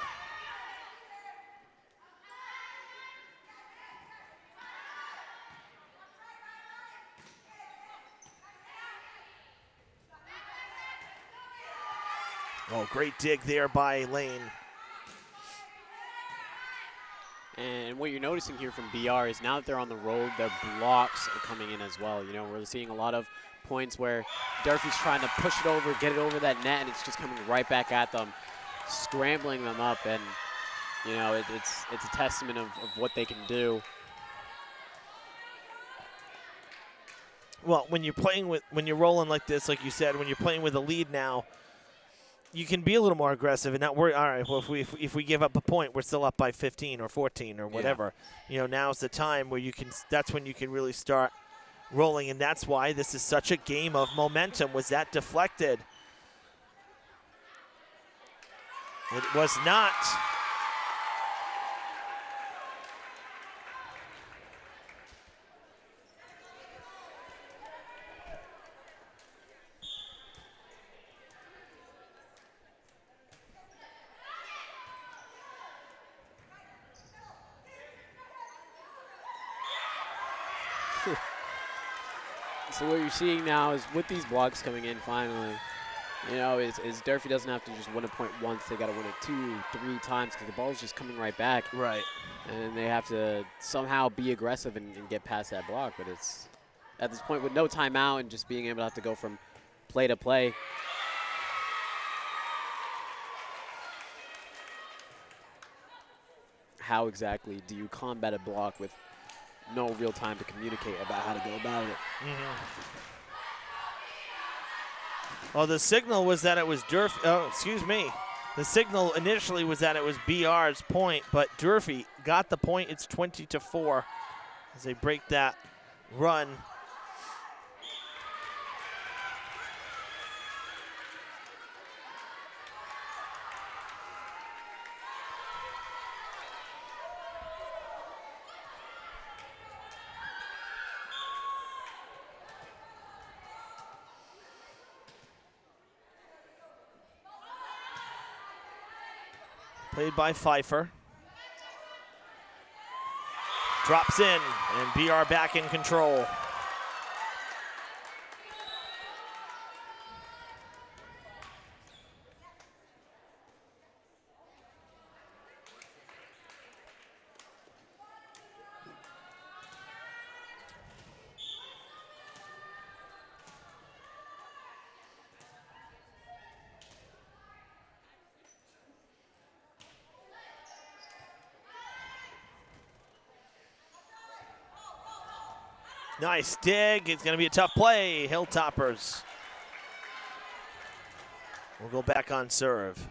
Oh, great dig there by Lane. And what you're noticing here from BR is now that they're on the road, their blocks are coming in as well. You know, we're seeing a lot of points where Durfee's trying to push it over, get it over that net, and it's just coming right back at them, scrambling them up. And, you know, it's a testament of what they can do. Well, when you're rolling like this, like you said, when you're playing with a lead now, you can be a little more aggressive and not worry. All right, well, if we give up a point, we're still up by 15 or 14 or whatever. Yeah. You know, now's the time where you can. That's when you can really start rolling, and that's why this is such a game of momentum. Was that deflected? It was not. So what you're seeing now is with these blocks coming in finally, you know, is Durfee doesn't have to just win a point once. They got to win it 2, 3 times because the ball's just coming right back. Right. And they have to somehow be aggressive and get past that block. But it's at this point with no timeout and just being able to have to go from play to play. How exactly do you combat a block with no real time to communicate about how to go about it? Well, the signal was that it was Durfee. Oh, excuse me. The signal initially was that it was BR's point, but Durfee got the point. It's 20-4 as they break that run. Played by Pfeiffer. Drops in, and BR back in control. Nice dig. It's going to be a tough play. Hilltoppers will go back on serve.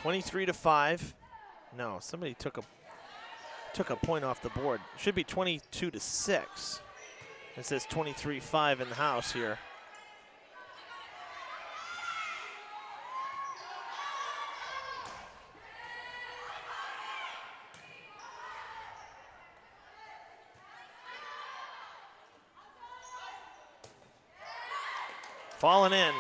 (23-5). No, somebody took a point off the board. It should be 22-6. It says 23-5 in the house here. Falling in.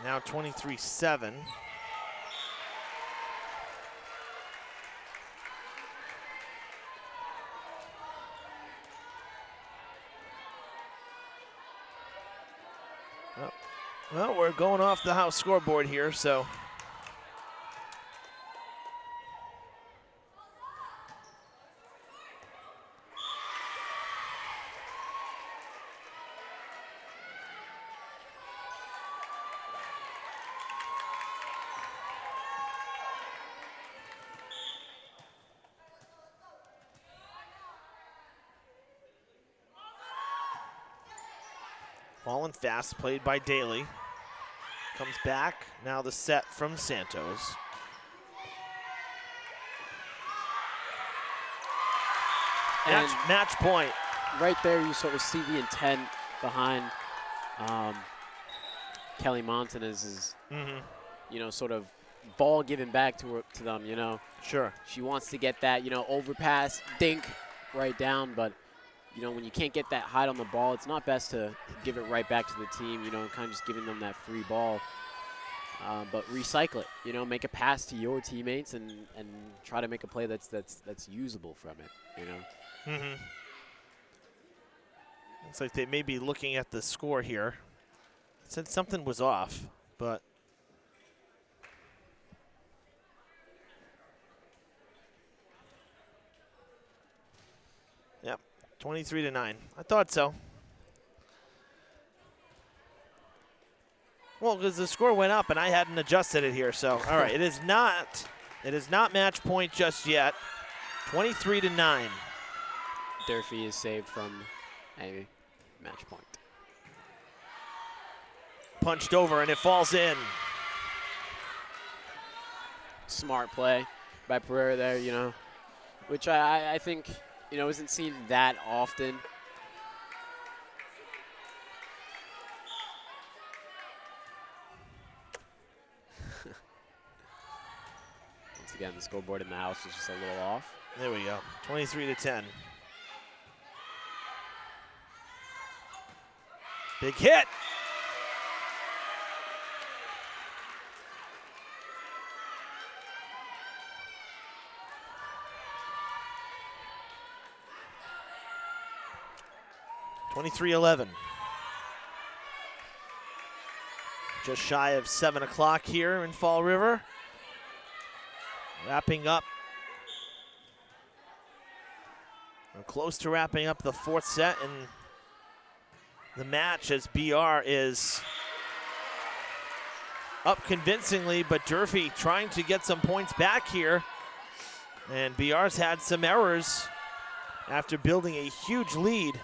Now 23-7. Well, we're going off the house scoreboard here, so. Falling fast, played by Daly. Comes back, now the set from Santos. Match point. Right there, you sort of see the intent behind Kelly Montanez's, you know, sort of ball given back to them, you know. Sure. She wants to get that, you know, overpass, dink right down, but you know, when you can't get that height on the ball, it's not best to give it right back to the team, you know, kind of just giving them that free ball. but recycle it. You know, make a pass to your teammates and try to make a play that's usable from it. You know. Mm-hmm. Looks like they may be looking at the score here. It said something was off, but yep, 23-9. I thought so. Well, because the score went up and I hadn't adjusted it here, so all right, it is not match point just yet. 23-9. Durfee is saved from a match point. Punched over and it falls in. Smart play by Pereira there, you know, which I think, you know, isn't seen that often. Once again, the scoreboard in the house is just a little off. There we go, 23-10. Big hit. (23-11). Just shy of 7 o'clock here in Fall River. Wrapping up. We're close to wrapping up the fourth set and the match as BR is up convincingly, but Durfee trying to get some points back here. And BR's had some errors after building a huge lead.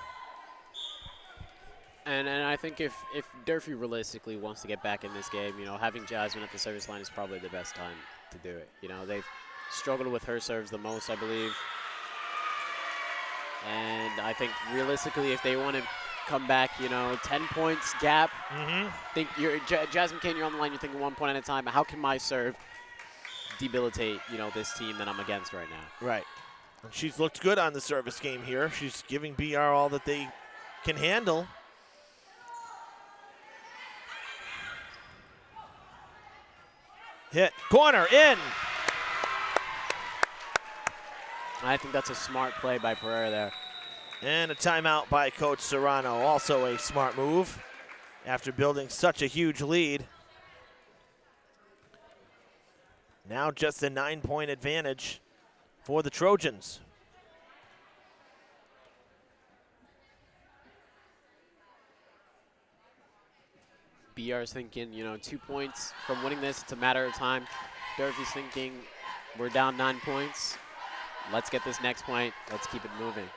And I think if Durfee realistically wants to get back in this game, you know, having Jasmine at the service line is probably the best time to do it. You know, they've struggled with her serves the most, I believe. And I think realistically, if they want to come back, you know, 10 points gap, think you're Jasmine Kane, you're on the line, you're thinking 1 point at a time. How can my serve debilitate, you know, this team that I'm against right now? Right. And she's looked good on the service game here. She's giving BR all that they can handle. Hit, corner, in. I think that's a smart play by Pereira there. And a timeout by Coach Serrano, also a smart move after building such a huge lead. Now just a 9-point advantage for the Trojans. BR's thinking, you know, 2 points from winning this. It's a matter of time. Durfee's thinking, we're down 9 points. Let's get this next point. Let's keep it moving.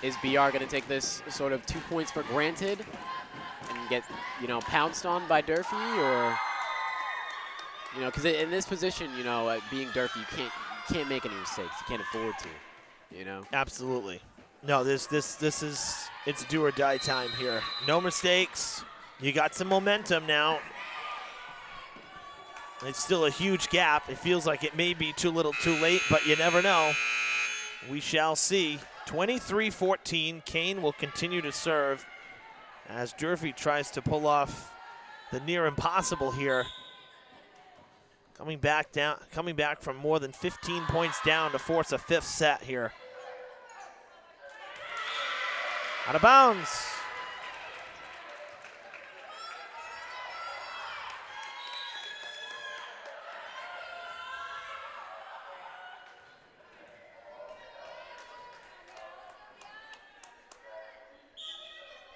Is BR going to take this sort of 2 points for granted and get, you know, pounced on by Durfee, or, you know, because in this position, you know, being Durfee, you can't make any mistakes. You can't afford to, you know. Absolutely. No, this is, it's do or die time here. No mistakes. You got some momentum now. It's still a huge gap. It feels like it may be too little too late, but you never know. We shall see. 23-14. Kane will continue to serve as Durfee tries to pull off the near impossible here. Coming back from more than 15 points down to force a fifth set here. Out of bounds.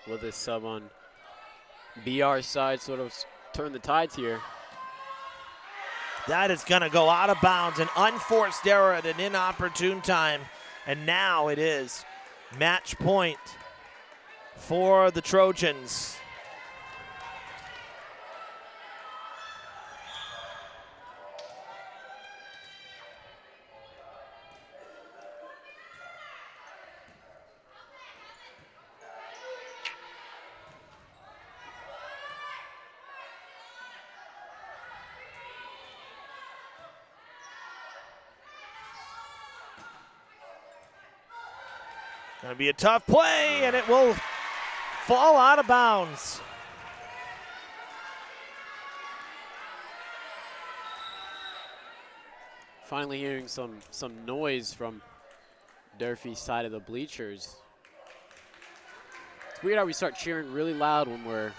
Will this sub on BR's side sort of turn the tides here? That is going to go out of bounds. An unforced error at an inopportune time. And now it is match point for the Trojans. Gonna be a tough play, and it will fall out of bounds. Finally hearing some noise from Durfee's side of the bleachers. It's weird how we start cheering really loud when we're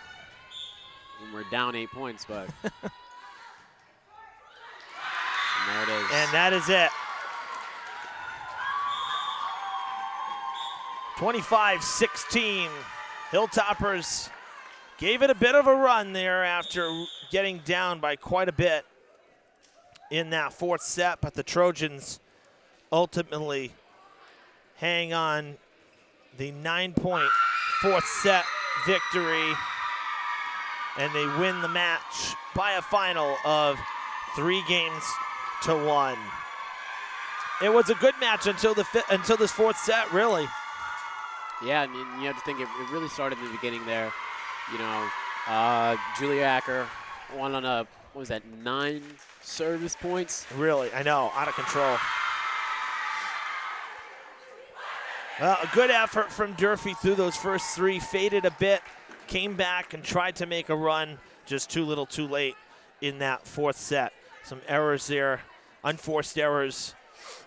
down 8 points, but and there it is. And that is it. 25-16. Hilltoppers gave it a bit of a run there after getting down by quite a bit in that fourth set, but the Trojans ultimately hang on the 9-point fourth set victory, and they win the match by a final of 3-1. It was a good match until this fourth set, really. Yeah, I mean, you have to think it really started in the beginning there. You know, Julia Acker won on a, 9 service points? Really, I know, out of control. Well, a good effort from Durfee through those first 3, faded a bit, came back and tried to make a run, just too little too late in that fourth set. Some errors there, unforced errors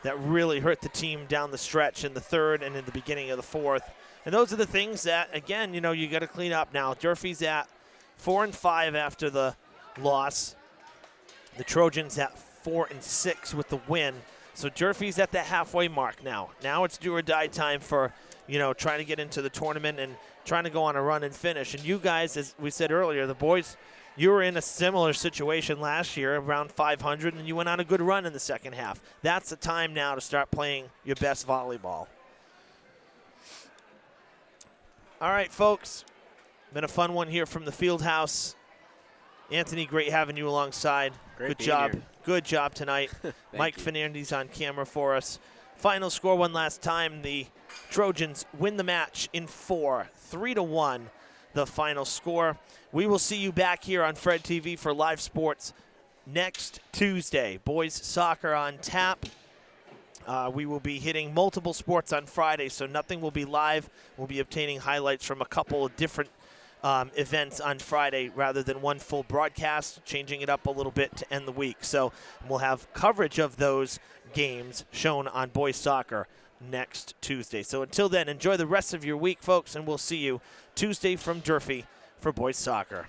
that really hurt the team down the stretch in the third and in the beginning of the fourth. And those are the things that, again, you know, you got to clean up now. Durfee's at 4-5 after the loss. The Trojans at 4-6 with the win. So Durfee's at the halfway mark now. Now it's do or die time for, you know, trying to get into the tournament and trying to go on a run and finish. And you guys, as we said earlier, the boys, you were in a similar situation last year, around 500, and you went on a good run in the second half. That's the time now to start playing your best volleyball. All right, folks. Been a fun one here from the field house. Anthony, great having you alongside. Great Good job. here. Good job tonight. Mike Fernandez on camera for us. Final score one last time. The Trojans win the match in 4, 3-1, the final score. We will see you back here on Fred TV for live sports next Tuesday. Boys soccer on tap. We will be hitting multiple sports on Friday, so nothing will be live. We'll be obtaining highlights from a couple of different events on Friday rather than one full broadcast, changing it up a little bit to end the week. So we'll have coverage of those games shown on boys soccer next Tuesday. So until then, enjoy the rest of your week, folks, and we'll see you Tuesday from Durfee for boys soccer.